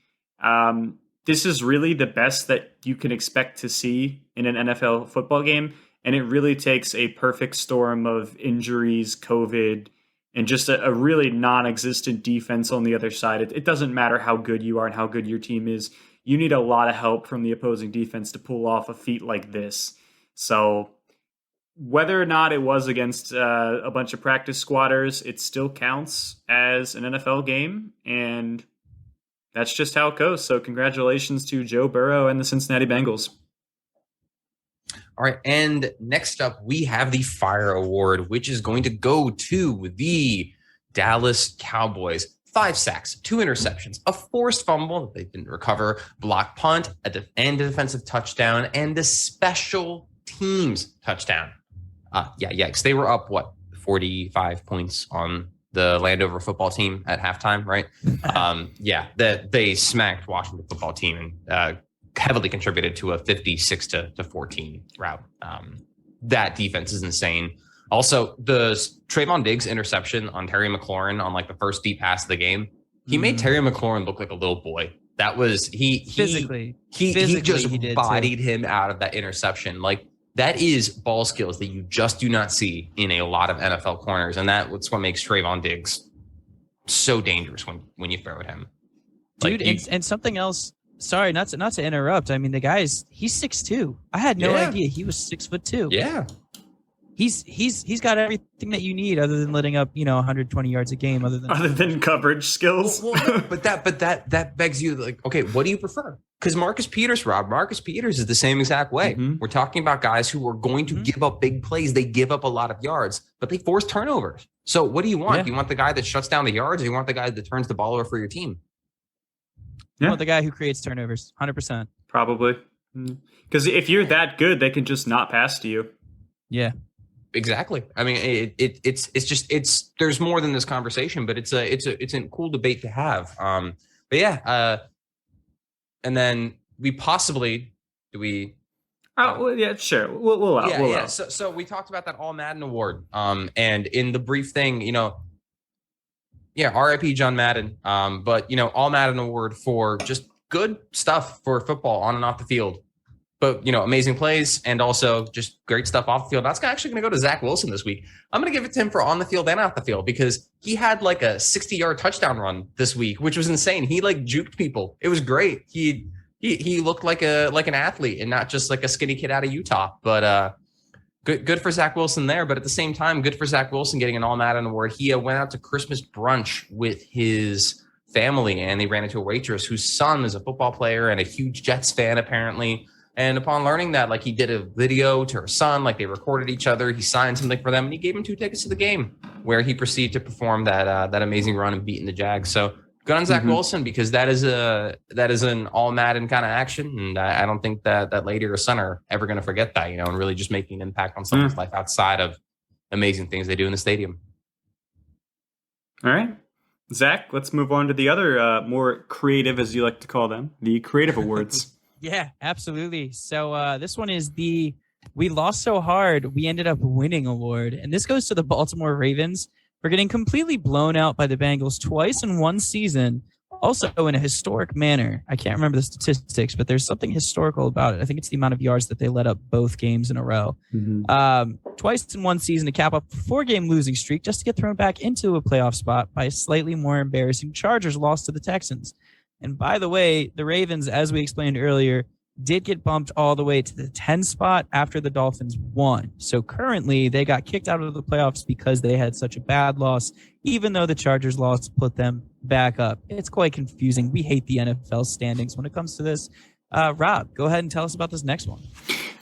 This is really the best that you can expect to see in an NFL football game. And it really takes a perfect storm of injuries, COVID, and just a really non-existent defense on the other side. It doesn't matter how good you are and how good your team is. You need a lot of help from the opposing defense to pull off a feat like this. So whether or not it was against a bunch of practice squatters, it still counts as an NFL game. And that's just how it goes. So congratulations to Joe Burrow and the Cincinnati Bengals. All right, and next up, we have the Fire Award, which is going to go to the Dallas Cowboys. 5 sacks, 2 interceptions, a forced fumble that they didn't recover, block punt, and a defensive touchdown, and a special teams touchdown. Yikes. They were up, 45 points on the Landover football team at halftime, right? They smacked Washington football team and heavily contributed to a 56-14 rout. That defense is insane. Also, the Trayvon Diggs interception on Terry McLaurin on like the first deep pass of the game, he made Terry McLaurin look like a little boy. That was he just bodied him out of that interception. Like, that is ball skills that you just do not see in a lot of NFL corners, and that's what makes Trayvon Diggs so dangerous when you throw at him. Dude, and something else. Sorry, not to interrupt. I mean, he's 6'2". I had no idea he was 6'2". Yeah. He's got everything that you need other than letting up 120 yards a game other than coverage skills. but that begs you, like, okay, what do you prefer? Because Marcus Peters is the same exact way. Mm-hmm. We're talking about guys who are going to give up big plays. They give up a lot of yards, but they force turnovers. So what do you want? Do you want the guy that shuts down the yards, or you want the guy that turns the ball over for your team? You want the guy who creates turnovers, 100%. Probably. Because if you're that good, they can just not pass to you. Yeah. Exactly. I mean, it's there's more than this conversation, but it's a cool debate to have. And then Sure. We'll out. So we talked about that All Madden award. And in the brief thing, RIP John Madden. But All Madden award for just good stuff for football on and off the field. But, amazing plays and also just great stuff off the field. That's actually going to go to Zach Wilson this week. I'm going to give it to him for on the field and off the field, because he had like a 60-yard touchdown run this week, which was insane. He like juked people. It was great. He looked like an athlete and not just like a skinny kid out of Utah. But good for Zach Wilson there. But at the same time, good for Zach Wilson getting an All Madden award. He went out to Christmas brunch with his family, and they ran into a waitress whose son is a football player and a huge Jets fan, apparently. And upon learning that, like, he did a video to her son, like they recorded each other, he signed something for them, and he gave him 2 tickets to the game, where he proceeded to perform that amazing run and beating the Jags. So good on Zach Wilson, because that is an all Madden kind of action, and I don't think that lady or son are ever going to forget that, and really just making an impact on someone's life outside of amazing things they do in the stadium. All right, Zach, let's move on to the other more creative, as you like to call them, the creative awards. Yeah, absolutely. So this one is the "We Lost So Hard, We Ended Up Winning" award. And this goes to the Baltimore Ravens for getting completely blown out by the Bengals twice in one season, also in a historic manner. I can't remember the statistics, but there's something historical about it. I think it's the amount of yards that they let up both games in a row. Twice in one season to cap up a 4-game losing streak, just to get thrown back into a playoff spot by a slightly more embarrassing Chargers loss to the Texans. And by the way, the Ravens, as we explained earlier, did get bumped all the way to the 10 spot after the Dolphins won. So currently, they got kicked out of the playoffs because they had such a bad loss, even though the Chargers loss put them back up. It's quite confusing. We hate the NFL standings when it comes to this. Rob, go ahead and tell us about this next one.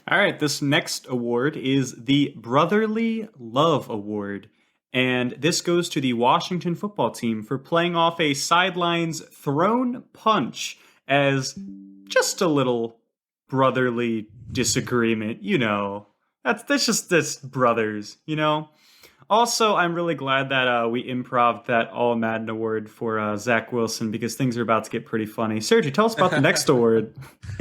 All right, this next award is the Brotherly Love Award. And this goes to the Washington football team for playing off a sidelines thrown punch as just a little brotherly disagreement. That's just this brothers, Also, I'm really glad that we improv that All Madden award for Zach Wilson, because things are about to get pretty funny. Sergio, tell us about the next award.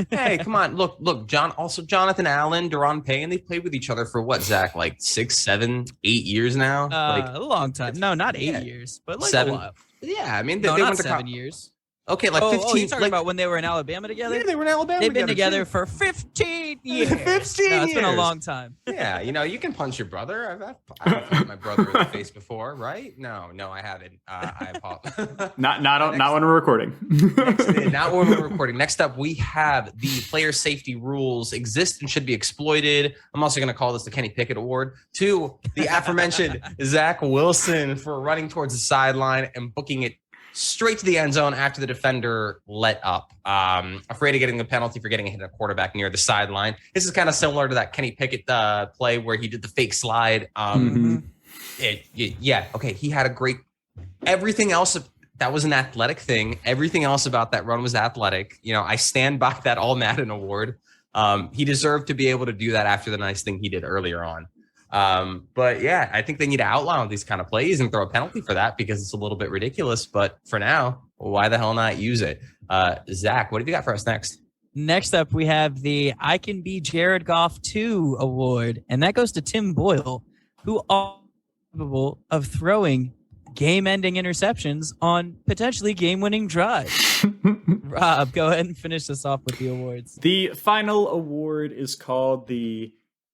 Hey, come on. Look, Jonathan Allen, Deron Payne, they've played with each other for what, Zach? Like 6, 7, 8 years now? A long time. No, not 8 years, but like 7. a while. Yeah, I mean, they not went to 7 years. Okay, like 15. Oh, you're talking about when they were in Alabama together? Yeah, they were in Alabama They've been together too. for 15 years. 15 years. It's been a long time. Yeah, you can punch your brother. I've punched my brother in the face before, right? No, I haven't. I apologize. Not when we're recording. Not when we're recording. Next up, we have the player safety rules exist and should be exploited. I'm also going to call this the Kenny Pickett Award to the aforementioned Zach Wilson for running towards the sideline and booking it straight to the end zone after the defender let up. Afraid of getting the penalty for getting hit a quarterback near the sideline. This is kind of similar to that Kenny Pickett play where he did the fake slide. Okay, he had a great. Everything else That was an athletic thing. Everything else about that run was athletic. I stand by that All Madden award. He deserved to be able to do that after the nice thing he did earlier on. But yeah, I think they need to outline these kind of plays and throw a penalty for that because it's a little bit ridiculous. But for now, why the hell not use it? Zach, what have you got for us next? Next up, we have the I Can Be Jared Goff 2 award, and that goes to Tim Boyle, who are capable of throwing game-ending interceptions on potentially game-winning drives. Rob, go ahead and finish this off with the awards. The final award is called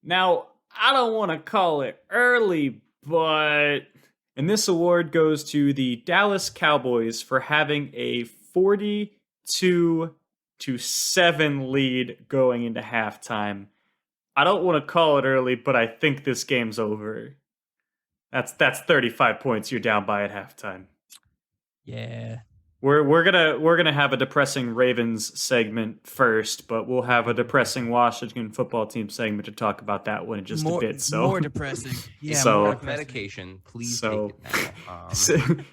now, I don't want to call it early, but... And this award goes to the Dallas Cowboys for having a 42-7 lead going into halftime. I don't want to call it early, but I think this game's over. That's 35 points you're down by at halftime. Yeah. We're gonna have a depressing Ravens segment first, but we'll have a depressing Washington football team segment to talk about that one in just a bit. So more depressing. Yeah. So- more Like medication, please So- take it now.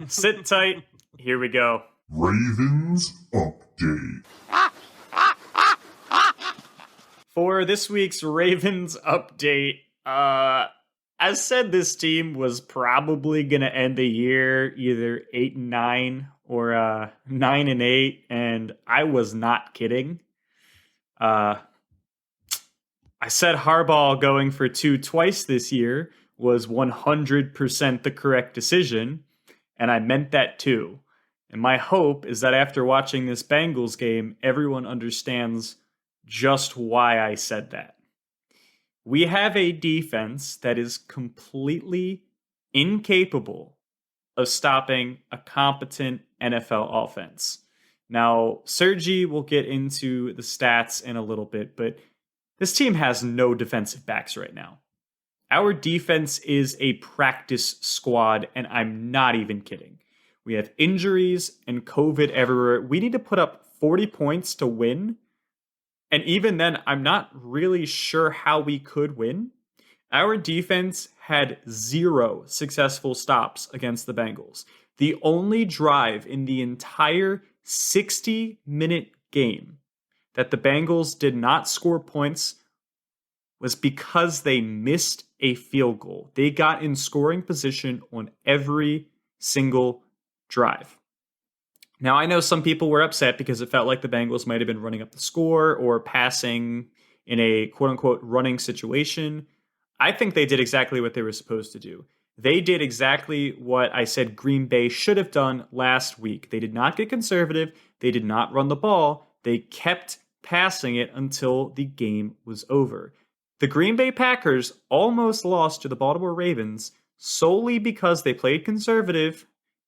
sit tight. Here we go. Ravens Update. For this week's Ravens update, I said this team was probably going to end the year either 8-9 or 9-8, and I was not kidding. I said Harbaugh going for 2 twice this year was 100% the correct decision, and I meant that too. And my hope is that after watching this Bengals game, everyone understands just why I said that. We have a defense that is completely incapable of stopping a competent NFL offense. Now, Sergi will get into the stats in a little bit, but this team has no defensive backs right now. Our defense is a practice squad, and I'm not even kidding. We have injuries and COVID everywhere. We need to put up 40 points to win. And even then, I'm not really sure how we could win. Our defense had 0 successful stops against the Bengals. The only drive in the entire 60-minute game that the Bengals did not score points was because they missed a field goal. They got in scoring position on every single drive. Now, I know some people were upset because it felt like the Bengals might have been running up the score or passing in a quote-unquote running situation. I think they did exactly what they were supposed to do. They did exactly what I said Green Bay should have done last week. They did not get conservative. They did not run the ball. They kept passing it until the game was over. The Green Bay Packers almost lost to the Baltimore Ravens solely because they played conservative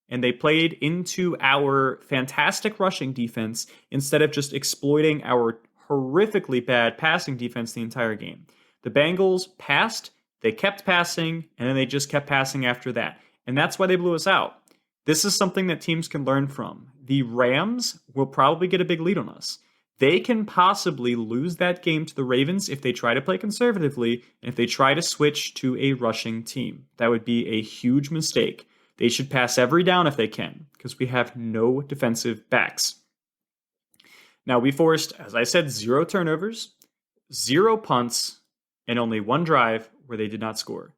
and they played into our fantastic rushing defense instead of just exploiting our horrifically bad passing defense the entire game. The Bengals passed, they kept passing, and then they just kept passing after that. And that's why they blew us out. This is something that teams can learn from. The Rams will probably get a big lead on us. They can possibly lose that game to the Ravens if they try to play conservatively and if they try to switch to a rushing team. That would be a huge mistake. They should pass every down if they can, because we have no defensive backs. Now, we forced, as I said, 0 turnovers, 0 punts, and only 1 drive where they did not score.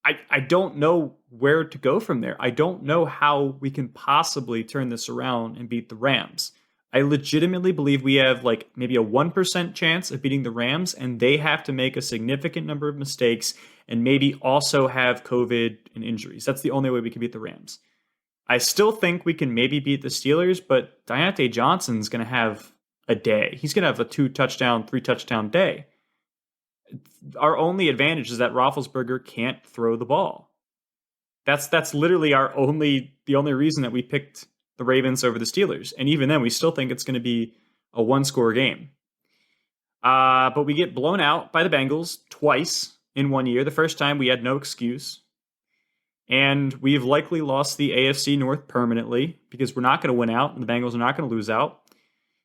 I don't know where to go from there. I don't know how we can possibly turn this around and beat the Rams. I legitimately believe we have like maybe a 1% chance of beating the Rams, and they have to make a significant number of mistakes and maybe also have COVID and injuries. That's the only way we can beat the Rams. I still think we can maybe beat the Steelers, but Deontay Johnson's going to have a day. He's going to have a 2-touchdown, 3-touchdown day. Our only advantage is that Roethlisberger can't throw the ball. That's literally the only reason that we picked the Ravens over the Steelers. And even then, we still think it's going to be a 1-score game. But we get blown out by the Bengals twice in 1 year. The first time we had no excuse. And we've likely lost the AFC North permanently because we're not going to win out and the Bengals are not going to lose out.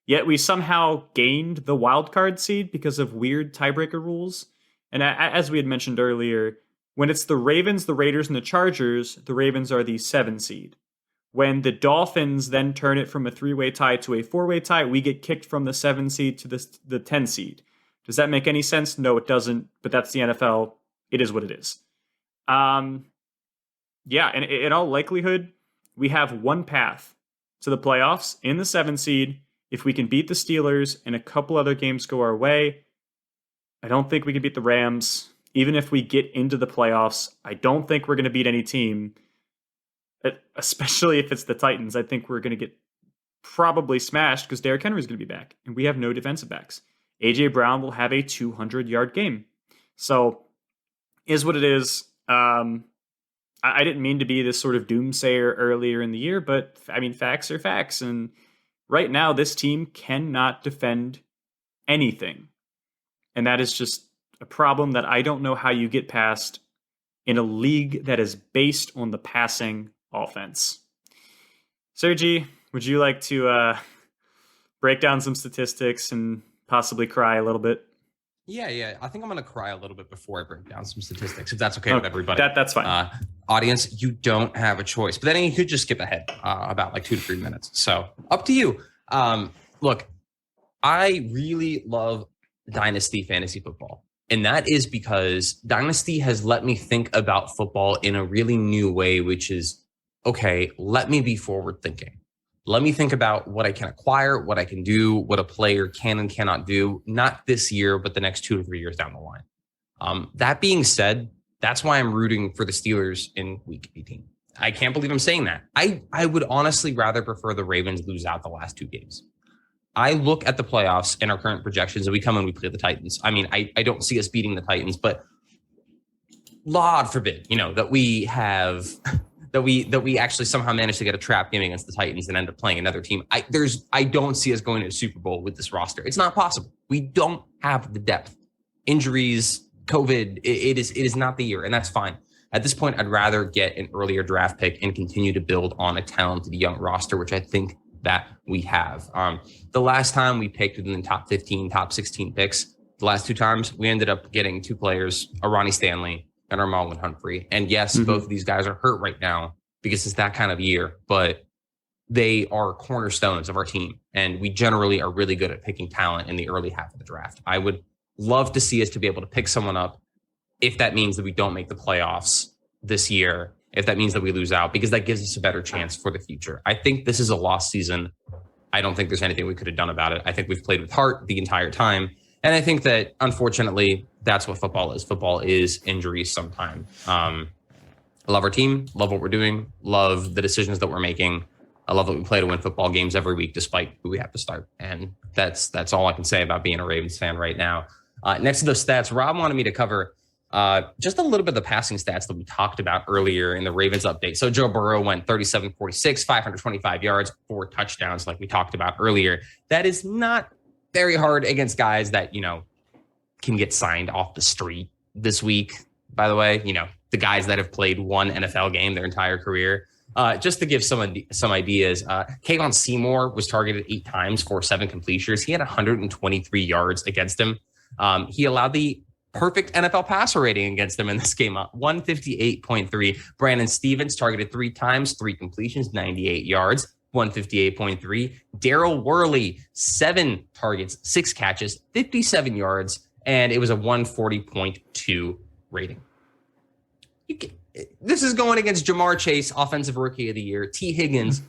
Yet we somehow gained the wild card seed because of weird tiebreaker rules. And as we had mentioned earlier, when it's the Ravens, the Raiders, and the Chargers, the Ravens are the 7 seed. When the Dolphins then turn it from a 3-way tie to a 4-way tie, we get kicked from the 7 seed to the 10 seed. Does that make any sense? No, it doesn't, but that's the NFL. It is what it is. Yeah, and in all likelihood, we have one path to the playoffs in the 7 seed. If we can beat the Steelers and a couple other games go our way, I don't think we can beat the Rams. Even if we get into the playoffs, I don't think we're going to beat any team, especially if it's the Titans. I think we're going to get probably smashed because Derrick Henry is going to be back, and we have no defensive backs. A.J. Brown will have a 200-yard game. So, is what it is. I didn't mean to be this sort of doomsayer earlier in the year, but, I mean, facts are facts. And right now, this team cannot defend anything. And that is just a problem that I don't know how you get past in a league that is based on the passing offense. Sergi, would you like to break down some statistics and possibly cry a little bit? Yeah. I think I'm going to cry a little bit before I break down some statistics, if that's okay with everybody. That's fine. Audience, you don't have a choice. But then you could just skip ahead about like 2 to 3 minutes. So up to you. Look, I really love Dynasty fantasy football. And that is because Dynasty has let me think about football in a really new way, which is, okay, let me be forward thinking. Let me think about what I can acquire, what I can do, what a player can and cannot do, not this year, but the next 2 to 3 years down the line. That being said, that's why I'm rooting for the Steelers in week 18. I can't believe I'm saying that. I would honestly rather prefer the Ravens lose out the last 2 games. I look at the playoffs and our current projections, and we come and we play the Titans. I mean, I don't see us beating the Titans, but Lord forbid, that we have that we actually somehow managed to get a trap game against the Titans and end up playing another team. I don't see us going to a Super Bowl with this roster. It's not possible. We don't have the depth. Injuries, COVID, it is not the year, and that's fine. At this point, I'd rather get an earlier draft pick and continue to build on a talented young roster, which I think that we have. The last time we picked within the top 15, top 16 picks, the last 2 times, we ended up getting 2 players, a Ronnie Stanley and our Marlon Humphrey. And yes, both of these guys are hurt right now because it's that kind of year, but they are cornerstones of our team. And we generally are really good at picking talent in the early half of the draft. I would love to see us to be able to pick someone up if that means that we don't make the playoffs this year, if that means that we lose out, because that gives us a better chance for the future. I think this is a lost season. I don't think there's anything we could have done about it. I think we've played with heart the entire time. And I think that, unfortunately, that's what football is. Football is injuries sometimes. I love our team, love what we're doing, love the decisions that we're making. I love that we play to win football games every week, despite who we have to start. And that's all I can say about being a Ravens fan right now. Next to those stats, Rob wanted me to cover just a little bit of the passing stats that we talked about earlier in the Ravens update. So Joe Burrow went 37-46, 525 yards, 4 touchdowns, like we talked about earlier. That is not very hard against guys that, can get signed off the street this week, by the way, the guys that have played one NFL game their entire career. Just to give some ideas, Kevon Seymour was targeted 8 times for 7 completions. He had 123 yards against him. He allowed the perfect NFL passer rating against them in this game, 158.3. Brandon Stevens targeted 3 times, 3 completions, 98 yards, 158.3. Darrell Worley, 7 targets, 6 catches, 57 yards, and it was a 140.2 rating. This is going against Jamar Chase, Offensive Rookie of the Year, T. Higgins,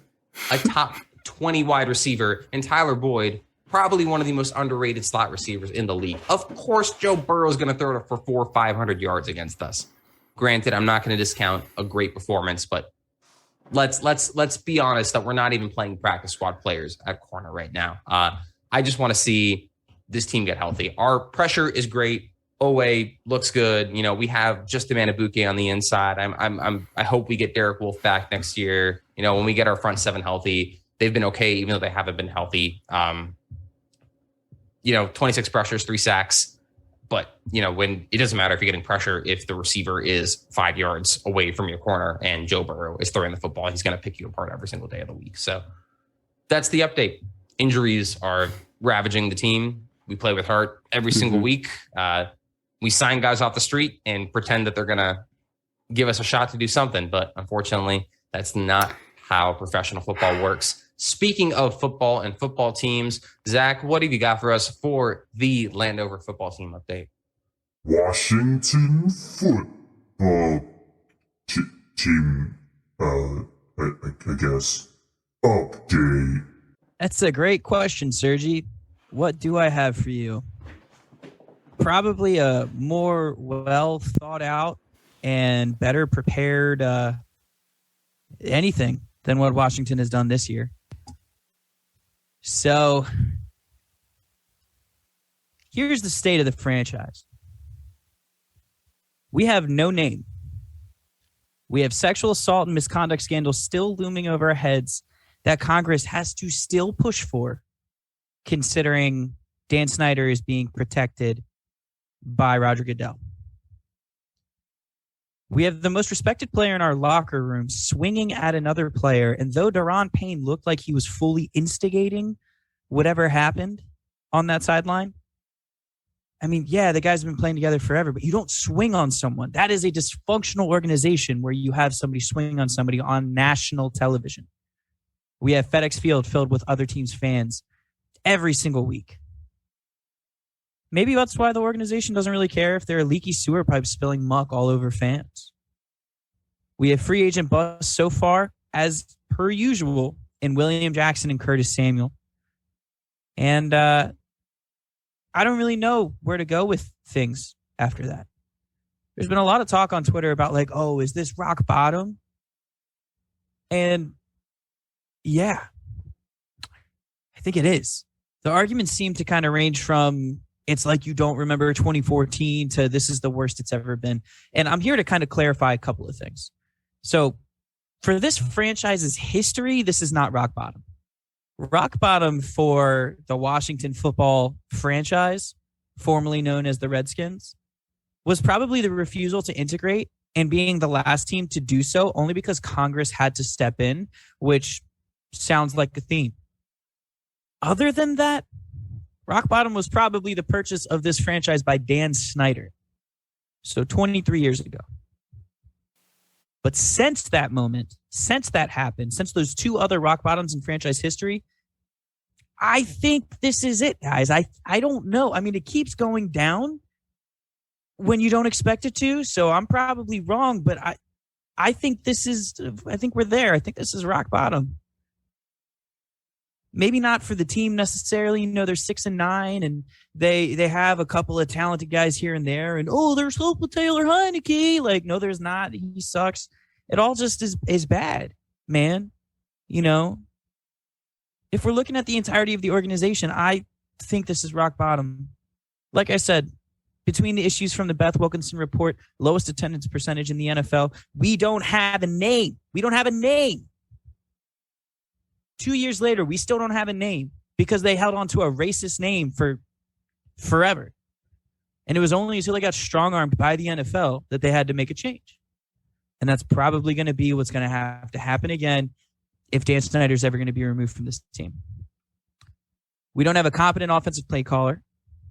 a top 20 wide receiver, and Tyler Boyd, probably one of the most underrated slot receivers in the league. Of course, Joe Burrow is going to throw it for 400 or 500 yards against us. Granted, I'm not going to discount a great performance, but let's be honest that we're not even playing practice squad players at corner right now. I just want to see this team get healthy. Our pressure is great. Owe looks good. We have just Emmanuel on the inside. I hope we get Derek Wolfe back next year. When we get our front 7 healthy, they've been okay, even though they haven't been healthy. 26 pressures, 3 sacks. But, when it doesn't matter if you're getting pressure, if the receiver is 5 yards away from your corner and Joe Burrow is throwing the football, he's going to pick you apart every single day of the week. So that's the update. Injuries are ravaging the team. We play with heart every single week. We sign guys off the street and pretend that they're going to give us a shot to do something. But unfortunately, that's not how professional football works. Speaking of football and football teams, Zach, what have you got for us for the Landover football team update? Washington football team, I guess, update. That's a great question, Sergi. What do I have for you? Probably a more well thought out and better prepared anything than what Washington has done this year. So here's the state of the franchise. We have no name. We have sexual assault and misconduct scandals still looming over our heads that Congress has to still push for, considering Dan Snyder is being protected by Roger Goodell. We have the most respected player in our locker room swinging at another player, and though Daron Payne looked like he was fully instigating whatever happened on that sideline, I mean, yeah, the guys have been playing together forever, but you don't swing on someone. That is a dysfunctional organization where you have somebody swinging on somebody on national television. We have FedEx Field filled with other teams' fans every single week. Maybe that's why the organization doesn't really care if there are leaky sewer pipes spilling muck all over fans. We have free agent busts so far, as per usual, in William Jackson and Curtis Samuel. And I don't really know where to go with things after that. There's been a lot of talk on Twitter about like, oh, is this rock bottom? And yeah, I think it is. The arguments seem to kind of range from it's like you don't remember 2014 to this is the worst it's ever been. And I'm here to kind of clarify a couple of things. So for this franchise's history, this is not rock bottom. Rock bottom for the Washington football franchise, formerly known as the Redskins, was probably the refusal to integrate and being the last team to do so only because Congress had to step in, which sounds like a theme. Other than that, rock bottom was probably the purchase of this franchise by Dan Snyder. So 23 years ago. But since that moment, since that happened, since those two other rock bottoms in franchise history, I think this is it, guys. I don't know. I mean, it keeps going down when you don't expect it to. So I'm probably wrong, but I think we're there. I think this is rock bottom. Maybe not for the team necessarily. You know, they're 6-9 and they have a couple of talented guys here and there. And, oh, there's hope with Taylor Heineke. Like, no, there's not. He sucks. It all just is bad, man. You know, if we're looking at the entirety of the organization, I think this is rock bottom. Like I said, between the issues from the Beth Wilkinson report, lowest attendance percentage in the NFL, we don't have a name. We don't have a name. 2 years later, we still don't have a name because they held on to a racist name for forever. And it was only until they got strong-armed by the NFL that they had to make a change. And that's probably going to be what's going to have to happen again if Dan Snyder's ever going to be removed from this team. We don't have a competent offensive play caller.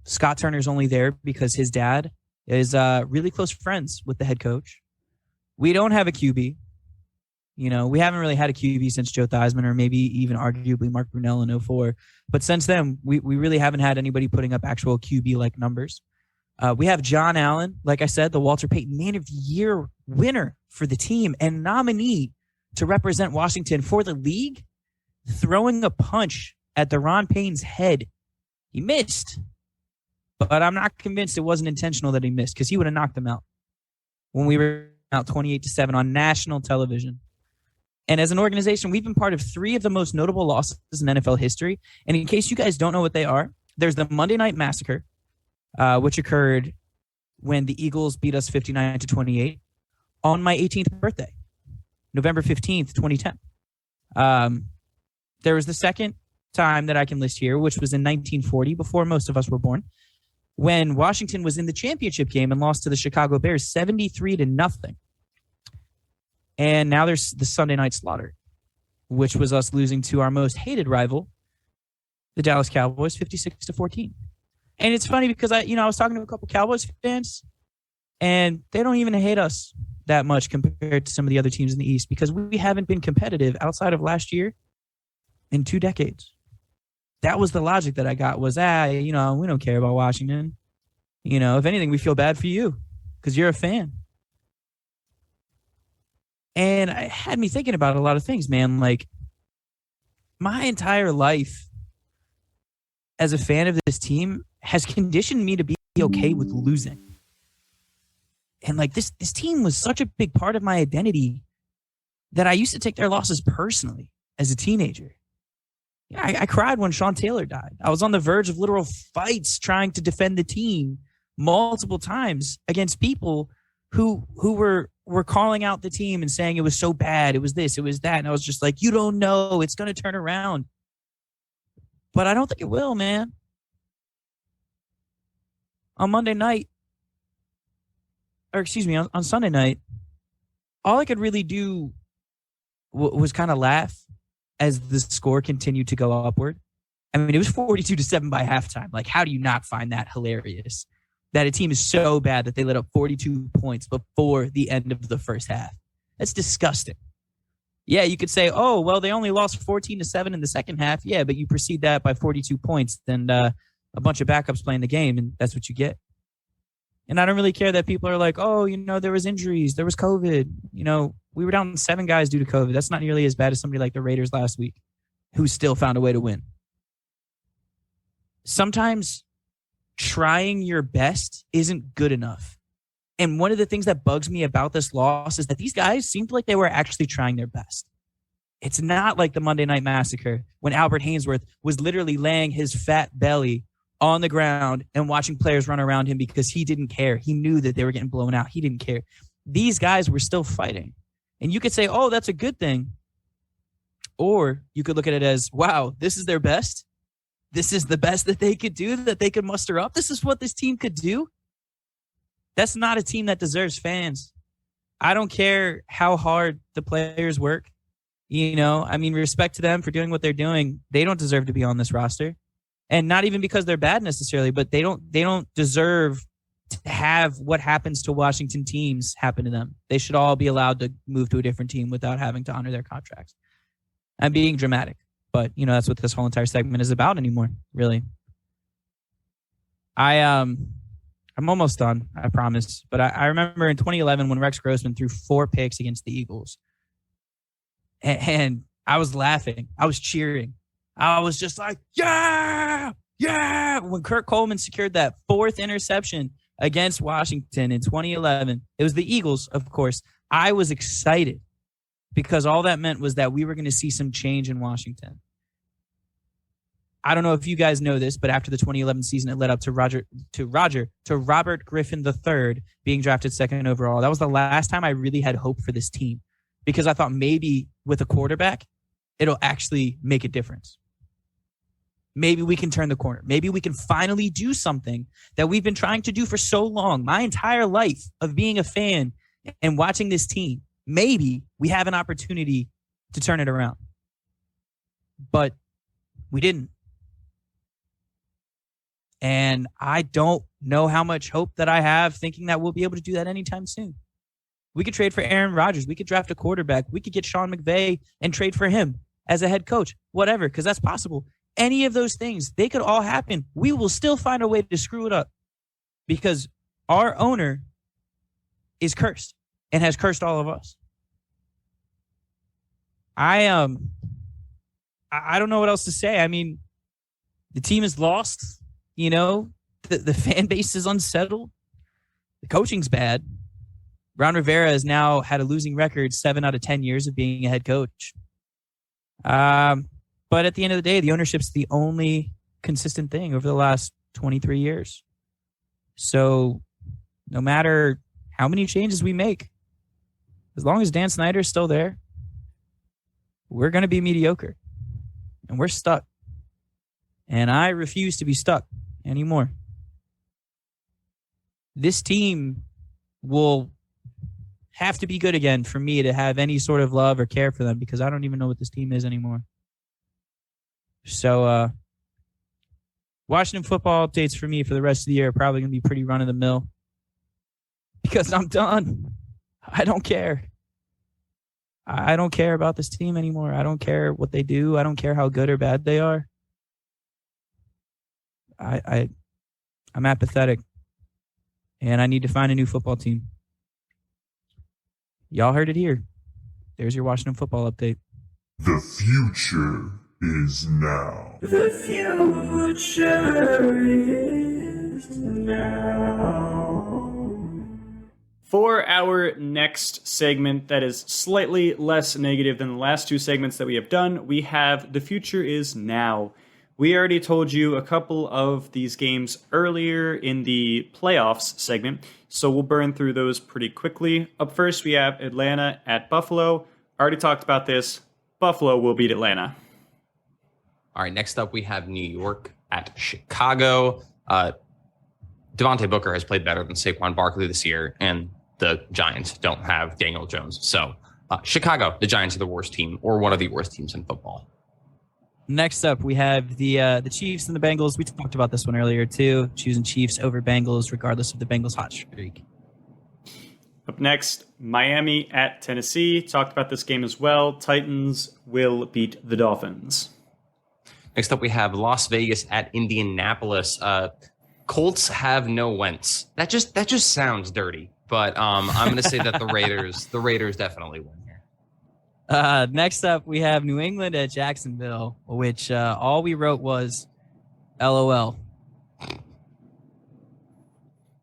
Scott Turner's only there because his dad is really close friends with the head coach. We don't have a QB. You know, we haven't really had a QB since Joe Theismann or maybe even arguably Mark Brunell in 2004. But since then, we really haven't had anybody putting up actual QB-like numbers. We have John Allen, like I said, the Walter Payton Man of the Year winner for the team and nominee to represent Washington for the league, throwing a punch at Daron Payne's head. He missed, but I'm not convinced it wasn't intentional that he missed because he would have knocked him out when we were out 28-7 on national television. And as an organization, we've been part of 3 of the most notable losses in NFL history. And in case you guys don't know what they are, there's the Monday Night Massacre, which occurred when the Eagles beat us 59-28 on my 18th birthday, November 15th, 2010. There was the second time that I can list here, which was in 1940, before most of us were born, when Washington was in the championship game and lost to the Chicago Bears 73-0. And now there's the Sunday Night Slaughter, which was us losing to our most hated rival, the Dallas Cowboys, 56-14. And it's funny because I was talking to a couple Cowboys fans, and they don't even hate us. that much compared to some of the other teams in the East because we haven't been competitive outside of last year in 2 decades. That was the logic that I got was, we don't care about Washington. If anything, we feel bad for you because you're a fan. And it had me thinking about a lot of things, man. Like, my entire life as a fan of this team has conditioned me to be okay with losing. And like this team was such a big part of my identity that I used to take their losses personally as a teenager. I cried when Sean Taylor died. I was on the verge of literal fights trying to defend the team multiple times against people who were calling out the team and saying it was so bad, it was this, it was that. And I was just like, you don't know, it's going to turn around. But I don't think it will, man. On Monday night, on Sunday night, all I could really do was kind of laugh as the score continued to go upward. I mean, it was 42-7 by halftime. Like, how do you not find that hilarious? That a team is so bad that they let up 42 points before the end of the first half. That's disgusting. Yeah, you could say, oh, well, they only lost 14-7 in the second half. Yeah, but you precede that by 42 points, then a bunch of backups playing the game, and that's what you get. And I don't really care that people are like, oh, there was injuries, there was COVID. We were down 7 guys due to COVID. That's not nearly as bad as somebody like the Raiders last week, who still found a way to win. Sometimes trying your best isn't good enough. And one of the things that bugs me about this loss is that these guys seemed like they were actually trying their best. It's not like the Monday Night Massacre when Albert Hainsworth was literally laying his fat belly on the ground and watching players run around him because he didn't care. He knew that they were getting blown out. He didn't care. These guys were still fighting. And you could say, oh, that's a good thing. Or you could look at it as, wow, this is their best. This is the best that they could do, that they could muster up. This is what this team could do. That's not a team that deserves fans. I don't care how hard the players work. Respect to them for doing what they're doing. They don't deserve to be on this roster. And not even because they're bad necessarily, but they don't deserve to have what happens to Washington teams happen to them. They should all be allowed to move to a different team without having to honor their contracts. I'm being dramatic, but that's what this whole entire segment is about anymore, really. I'm almost done, I promise. But I remember in 2011 when Rex Grossman threw 4 picks against the Eagles. And I was laughing. I was cheering. I was just like, yeah, yeah. When Kurt Coleman secured that 4th interception against Washington in 2011, it was the Eagles, of course. I was excited because all that meant was that we were going to see some change in Washington. I don't know if you guys know this, but after the 2011 season, it led up to Robert Griffin III being drafted 2nd overall. That was the last time I really had hope for this team because I thought maybe with a quarterback, it'll actually make a difference. Maybe we can turn the corner. Maybe we can finally do something that we've been trying to do for so long. My entire life of being a fan and watching this team, maybe we have an opportunity to turn it around. But we didn't. And I don't know how much hope that I have thinking that we'll be able to do that anytime soon. We could trade for Aaron Rodgers. We could draft a quarterback. We could get Sean McVay and trade for him as a head coach, whatever, because that's possible. Any of those things, they could all happen. We will still find a way to screw it up because our owner is cursed and has cursed all of us. I don't know what else to say. I mean, the team is lost. The fan base is unsettled. The coaching's bad. Ron Rivera has now had a losing record 7 out of 10 years of being a head coach. But at the end of the day, the ownership's the only consistent thing over the last 23 years. So no matter how many changes we make, as long as Dan Snyder's still there, we're going to be mediocre. And we're stuck. And I refuse to be stuck anymore. This team will have to be good again for me to have any sort of love or care for them because I don't even know what this team is anymore. So, Washington football updates for me for the rest of the year are probably going to be pretty run-of-the-mill because I'm done. I don't care. I don't care about this team anymore. I don't care what they do. I don't care how good or bad they are. I'm apathetic, and I need to find a new football team. Y'all heard it here. There's your Washington football update. The future is now. The future is now. For our next segment that is slightly less negative than the last two segments that we have done, we have The Future is Now. We already told you a couple of these games earlier in the playoffs segment, so we'll burn through those pretty quickly. Up first, we have Atlanta at Buffalo. Already talked about this. Buffalo will beat Atlanta. All right, next up we have New York at Chicago. Devontae Booker has played better than Saquon Barkley this year, and the Giants don't have Daniel Jones. So Chicago, the Giants are the worst team, or one of the worst teams in football. Next up, we have the Chiefs and the Bengals. We talked about this one earlier, too. Choosing Chiefs over Bengals, regardless of the Bengals' hot streak. Up next, Miami at Tennessee. Talked about this game as well. Titans will beat the Dolphins. Next up, we have Las Vegas at Indianapolis. Colts have no Wentz. That just sounds dirty. But I'm going to say that the Raiders definitely win here. Next up, we have New England at Jacksonville, which all we wrote was LOL.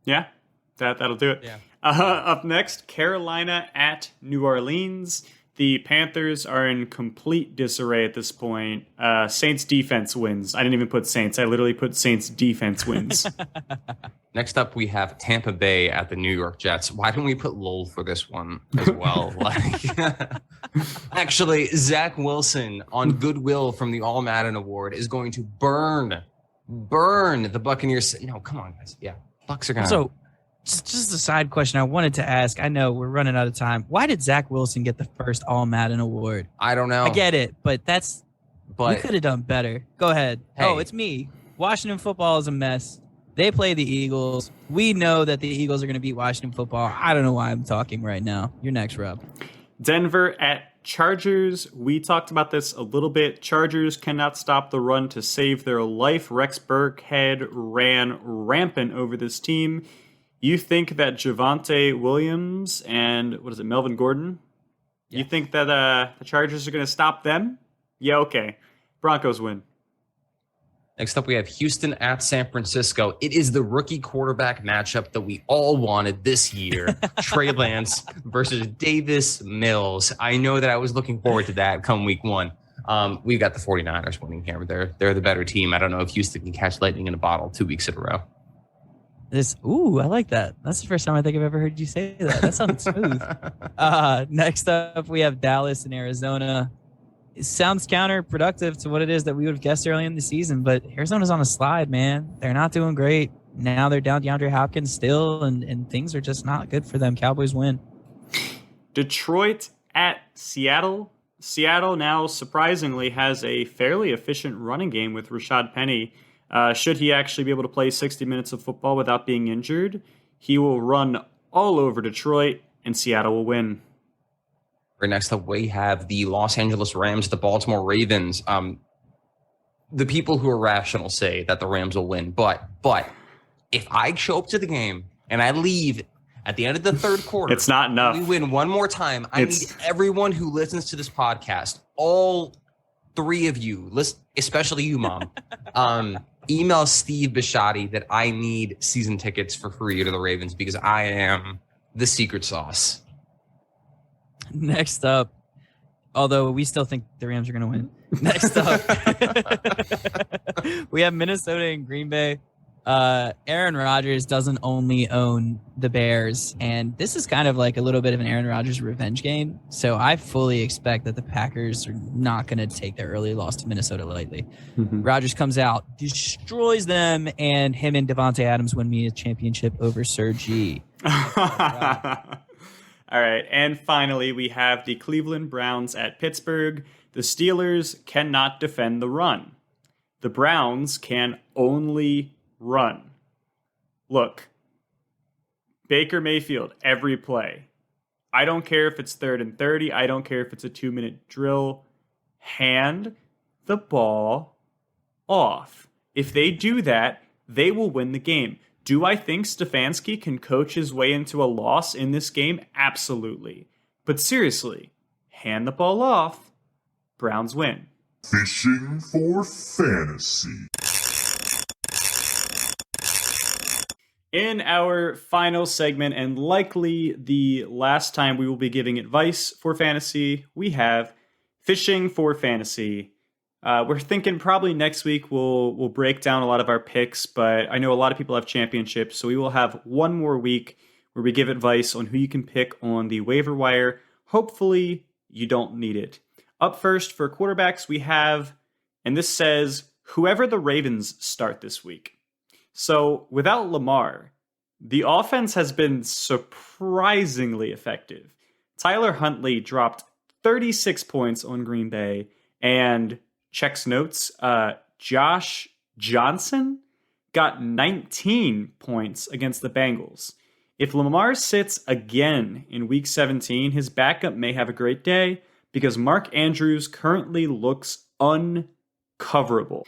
Yeah, that'll do it. Yeah. Up next, Carolina at New Orleans. The Panthers are in complete disarray at this point. Saints defense wins. I didn't even put Saints. I literally put Saints defense wins. Next up, we have Tampa Bay at the New York Jets. Why didn't we put LOL for this one as well? Actually, Zach Wilson on goodwill from the All Madden Award is going to burn the Buccaneers. No, come on, guys. Yeah, Bucs are going to. So, just a side question I wanted to ask. I know we're running out of time. Why did Zach Wilson get the first All Madden Award? I don't know. I get it, but you could have done better. Go ahead. Hey. Oh, it's me. Washington football is a mess. They play the Eagles. We know that the Eagles are going to beat Washington football. I don't know why I'm talking right now. You're next, Rob. Denver at Chargers. We talked about this a little bit. Chargers cannot stop the run to save their life. Rex Burkhead ran rampant over this team. You think that Javonte Williams and, Melvin Gordon? Yeah. You think that the Chargers are going to stop them? Yeah, okay. Broncos win. Next up, we have Houston at San Francisco. It is the rookie quarterback matchup that we all wanted this year. Trey Lance versus Davis Mills. I know that I was looking forward to that come week one. We've got the 49ers winning here. They're the better team. I don't know if Houston can catch lightning in a bottle 2 weeks in a row. I like that. That's the first time I think I've ever heard you say that. That sounds smooth. Next up, we have Dallas and Arizona. It sounds counterproductive to what it is that we would have guessed early in the season, but Arizona's on a slide, man. They're not doing great. Now they're down DeAndre Hopkins still, and things are just not good for them. Cowboys win. Detroit at Seattle. Seattle now surprisingly has a fairly efficient running game with Rashad Penny. Should he actually be able to play 60 minutes of football without being injured, he will run all over Detroit, and Seattle will win. Next up, we have the Los Angeles Rams, the Baltimore Ravens. The people who are rational say that the Rams will win, but if I show up to the game and I leave at the end of the third quarter, it's not enough. We win one more time. I need everyone who listens to this podcast, all three of you, especially you, Mom, email Steve Bisciotti that I need season tickets for free to the Ravens because I am the secret sauce. Next up, although we still think the Rams are going to win. Next up, we have Minnesota and Green Bay. Aaron Rodgers doesn't only own the Bears, and this is kind of like a little bit of an Aaron Rodgers revenge game. So I fully expect that the Packers are not going to take their early loss to Minnesota lightly. Mm-hmm. Rodgers comes out, destroys them, and him and Devontae Adams win me a championship over Sir G. All right, and finally, we have the Cleveland Browns at Pittsburgh. The Steelers cannot defend the run. The Browns can only run. Look, Baker Mayfield, every play. I don't care if it's 3rd and 30. I don't care if it's a 2-minute drill. Hand the ball off. If they do that, they will win the game. Do I think Stefanski can coach his way into a loss in this game? Absolutely. But seriously, hand the ball off. Browns win. Fishing for fantasy. In our final segment, and likely the last time we will be giving advice for fantasy, we have Fishing for Fantasy. We're thinking probably next week we'll break down a lot of our picks, but I know a lot of people have championships, so we will have one more week where we give advice on who you can pick on the waiver wire. Hopefully, you don't need it. Up first for quarterbacks, we have, and this says, whoever the Ravens start this week. So without Lamar, the offense has been surprisingly effective. Tyler Huntley dropped 36 points on Green Bay, and checks notes, Josh Johnson got 19 points against the Bengals. If Lamar sits again in Week 17, his backup may have a great day because Mark Andrews currently looks uncoverable.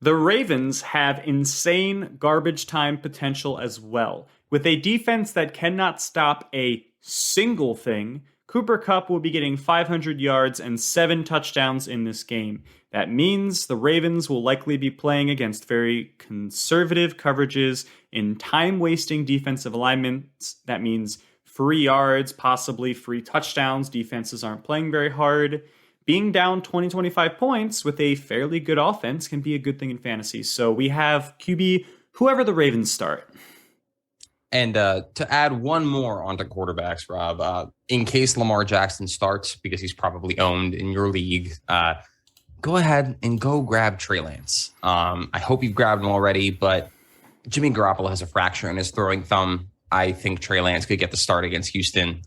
The Ravens have insane garbage time potential as well. With a defense that cannot stop a single thing, Cooper Kupp will be getting 500 yards and 7 touchdowns in this game. That means the Ravens will likely be playing against very conservative coverages in time-wasting defensive alignments. That means free yards, possibly free touchdowns. Defenses aren't playing very hard. Being down 20-25 points with a fairly good offense can be a good thing in fantasy. So we have QB, whoever the Ravens start. And to add one more onto quarterbacks, Rob, in case Lamar Jackson starts, because he's probably owned in your league, go ahead and go grab Trey Lance. I hope you've grabbed him already, but Jimmy Garoppolo has a fracture in his throwing thumb. I think Trey Lance could get the start against Houston.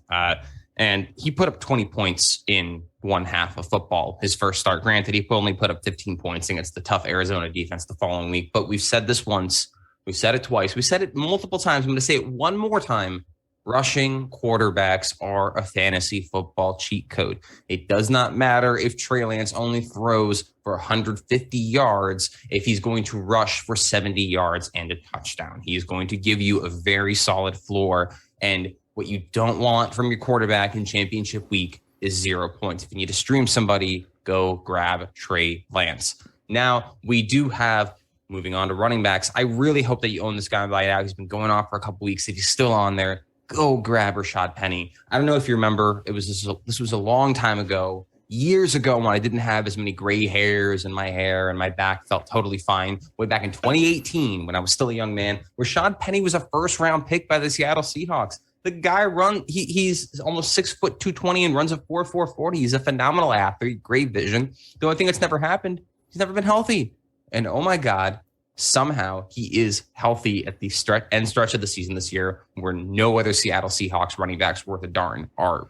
And he put up 20 points in one half of football, his first start. Granted, he only put up 15 points against the tough Arizona defense the following week. But we've said this once. We've said it twice. We said it multiple times. I'm going to say it one more time. Rushing quarterbacks are a fantasy football cheat code. It does not matter if Trey Lance only throws for 150 yards if he's going to rush for 70 yards and a touchdown. He is going to give you a very solid floor. And what you don't want from your quarterback in championship week is 0 points. If you need to stream somebody, go grab Trey Lance. Now, we do have, moving on to running backs, I really hope that you own this guy by now. He's been going off for a couple weeks. If he's still on there, go grab Rashad Penny. I don't know if you remember, this was a long time ago, years ago, when I didn't have as many gray hairs in my hair and my back felt totally fine. Way back in 2018, when I was still a young man, Rashad Penny was a first-round pick by the Seattle Seahawks. The guy he's almost 6 foot 220 and runs a 4.40. He's a phenomenal athlete, great vision. The only thing that's never happened, he's never been healthy. And oh my God, somehow he is healthy at the end stretch of the season this year, where no other Seattle Seahawks running backs worth a darn are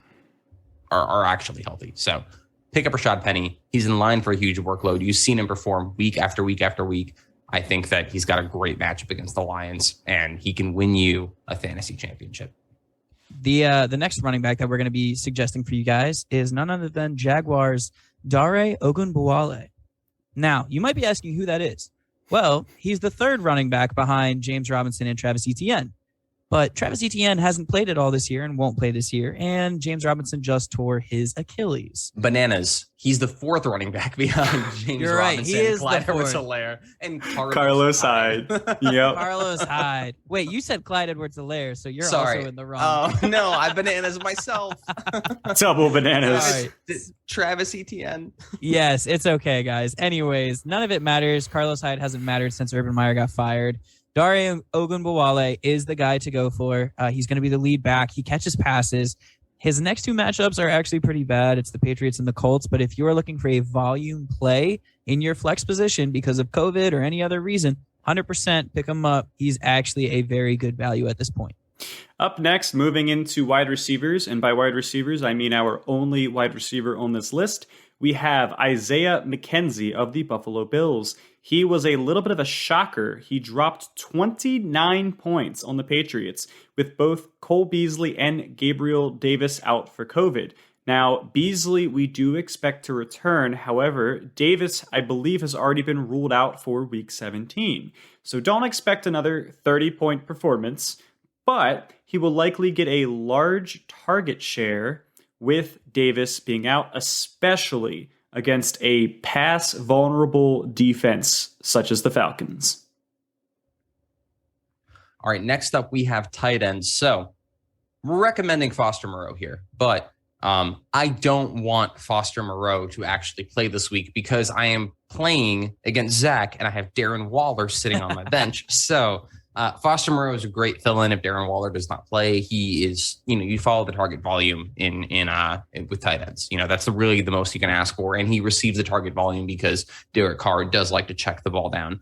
actually healthy. So pick up Rashad Penny. He's in line for a huge workload. You've seen him perform week after week after week. I think that he's got a great matchup against the Lions, and he can win you a fantasy championship. The next running back that we're going to be suggesting for you guys is none other than Jaguars' Dare Ogunbowale. Now, you might be asking who that is. Well, he's the third running back behind James Robinson and Travis Etienne. But Travis Etienne hasn't played at all this year and won't play this year. And James Robinson just tore his Achilles. Bananas. He's the fourth running back behind James You're right. Robinson, He is Clyde the fourth. Edwards-Helaire, and Carlos Hyde. Yep. Carlos Hyde. Wait, you said Clyde Edwards-Helaire, so you're Sorry. also in the wrong. Oh, no, I bananas myself. Double bananas. All right. Travis Etienne. Yes, it's okay, guys. Anyways, none of it matters. Carlos Hyde hasn't mattered since Urban Meyer got fired. Dare Ogunbowale is the guy to go for. He's going to be the lead back. He catches passes. His next two matchups are actually pretty bad. It's the Patriots and the Colts. But if you're looking for a volume play in your flex position because of COVID or any other reason, 100% pick him up. He's actually a very good value at this point. Up next, moving into wide receivers. And by wide receivers, I mean our only wide receiver on this list. We have Isaiah McKenzie of the Buffalo Bills. he was a little bit of a shocker. He dropped 29 points on the Patriots with both Cole Beasley and Gabriel Davis out for COVID. Now, Beasley, we do expect to return. However, Davis, I believe, has already been ruled out for Week 17. So don't expect another 30-point performance, but he will likely get a large target share with Davis being out, especially against a pass-vulnerable defense such as the Falcons. All right, next up, we have tight ends. So we're recommending Foster Moreau here, but I don't want Foster Moreau to actually play this week because I am playing against Zach and I have Darren Waller sitting on my bench. So Foster Moreau is a great fill-in if Darren Waller does not play. He is, you follow the target volume in with tight ends. That's really the most you can ask for. And he receives the target volume because Derek Carr does like to check the ball down.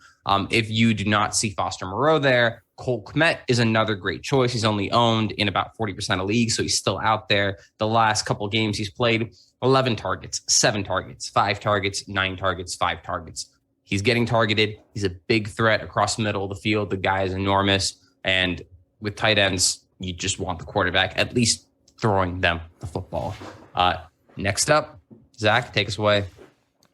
If you do not see Foster Moreau there, Cole Kmet is another great choice. He's only owned in about 40% of leagues, so he's still out there. The last couple of games he's played, 11 targets, 7 targets, 5 targets, 9 targets, 5 targets. He's getting targeted. He's a big threat across the middle of the field. The guy is enormous. And with tight ends, you just want the quarterback at least throwing them the football. Next up, Zach, take us away.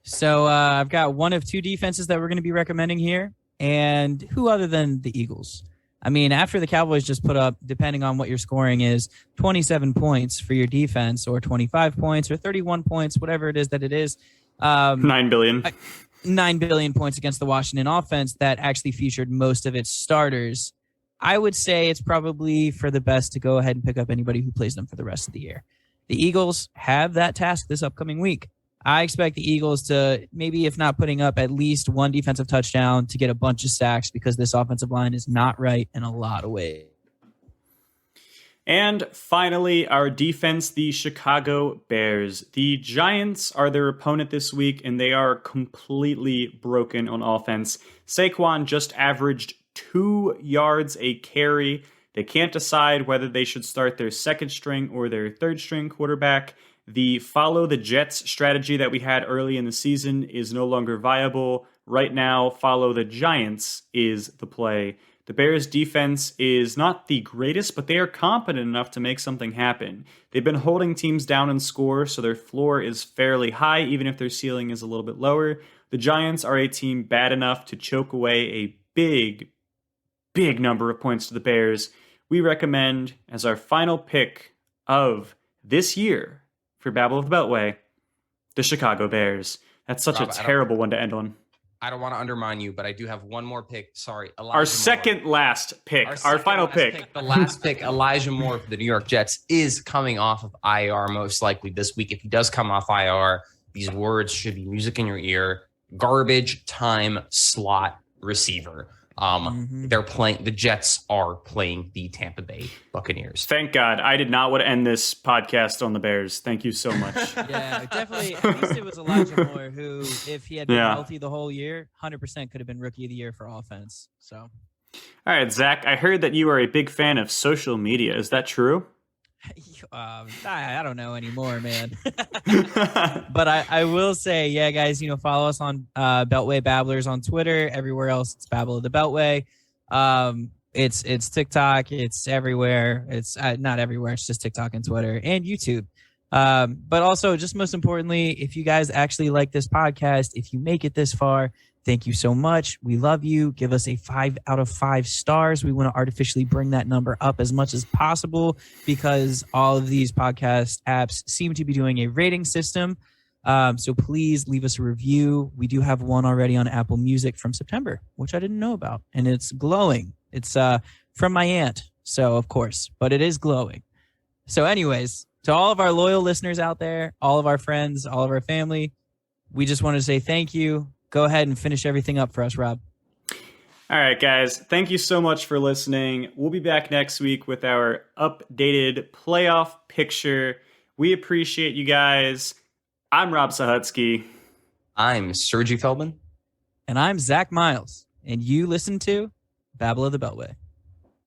So I've got one of 2 defenses that we're going to be recommending here. And who other than the Eagles? I mean, after the Cowboys just put up, depending on what your scoring is, 27 points for your defense or 25 points or 31 points, whatever it is that it is. 9 billion. 9 billion points against the Washington offense that actually featured most of its starters. I would say it's probably for the best to go ahead and pick up anybody who plays them for the rest of the year. The Eagles have that task this upcoming week. I expect the Eagles to maybe, if not putting up at least one defensive touchdown, to get a bunch of sacks because this offensive line is not right in a lot of ways. And finally, our defense, the Chicago Bears. The Giants are their opponent this week, and they are completely broken on offense. Saquon just averaged 2 yards a carry. They can't decide whether they should start their second string or their third string quarterback. The follow the Jets strategy that we had early in the season is no longer viable. Right now, follow the Giants is the play. The Bears defense is not the greatest, but they are competent enough to make something happen. They've been holding teams down in score, so their floor is fairly high, even if their ceiling is a little bit lower. The Giants are a team bad enough to choke away a big number of points to the Bears. We recommend, as our final pick of this year for Babble of the Beltway, the Chicago Bears. That's such Rob, a terrible one to end on. I don't want to undermine you, but I do have one more pick. Sorry, Elijah Our Moore. second last pick, our second final last pick. The last pick, Elijah Moore for the New York Jets, is coming off of IR most likely this week. If he does come off IR, these words should be music in your ear. Garbage time slot receiver. They're playing. The Jets are playing the Tampa Bay Buccaneers. Thank God. I did not want to end this podcast on the Bears. Thank you so much. Yeah, definitely. At least it was Elijah Moore who, if he had been healthy the whole year, 100% could have been Rookie of the Year for offense. So, all right, Zach, I heard that you are a big fan of social media. Is that true? I don't know anymore, man. But I will say, yeah, guys, follow us on Beltway Babblers on Twitter. Everywhere else, it's Babble of the Beltway. It's TikTok. It's everywhere. It's not everywhere. It's just TikTok and Twitter and YouTube. But also, just most importantly, if you guys actually like this podcast, if you make it this far, thank you so much. We love you. Give us a 5 out of 5 stars. We want to artificially bring that number up as much as possible because all of these podcast apps seem to be doing a rating system. So please leave us a review. We do have one already on Apple Music from September, which I didn't know about. And it's glowing. It's from my aunt. So, of course, but it is glowing. So anyways, to all of our loyal listeners out there, all of our friends, all of our family, we just want to say thank you. Go ahead and finish everything up for us, Rob. All right, guys. Thank you so much for listening. We'll be back next week with our updated playoff picture. We appreciate you guys. I'm Rob Sahutsky. I'm Sergi Feldman. And I'm Zach Miles. And you listen to Babble of the Beltway.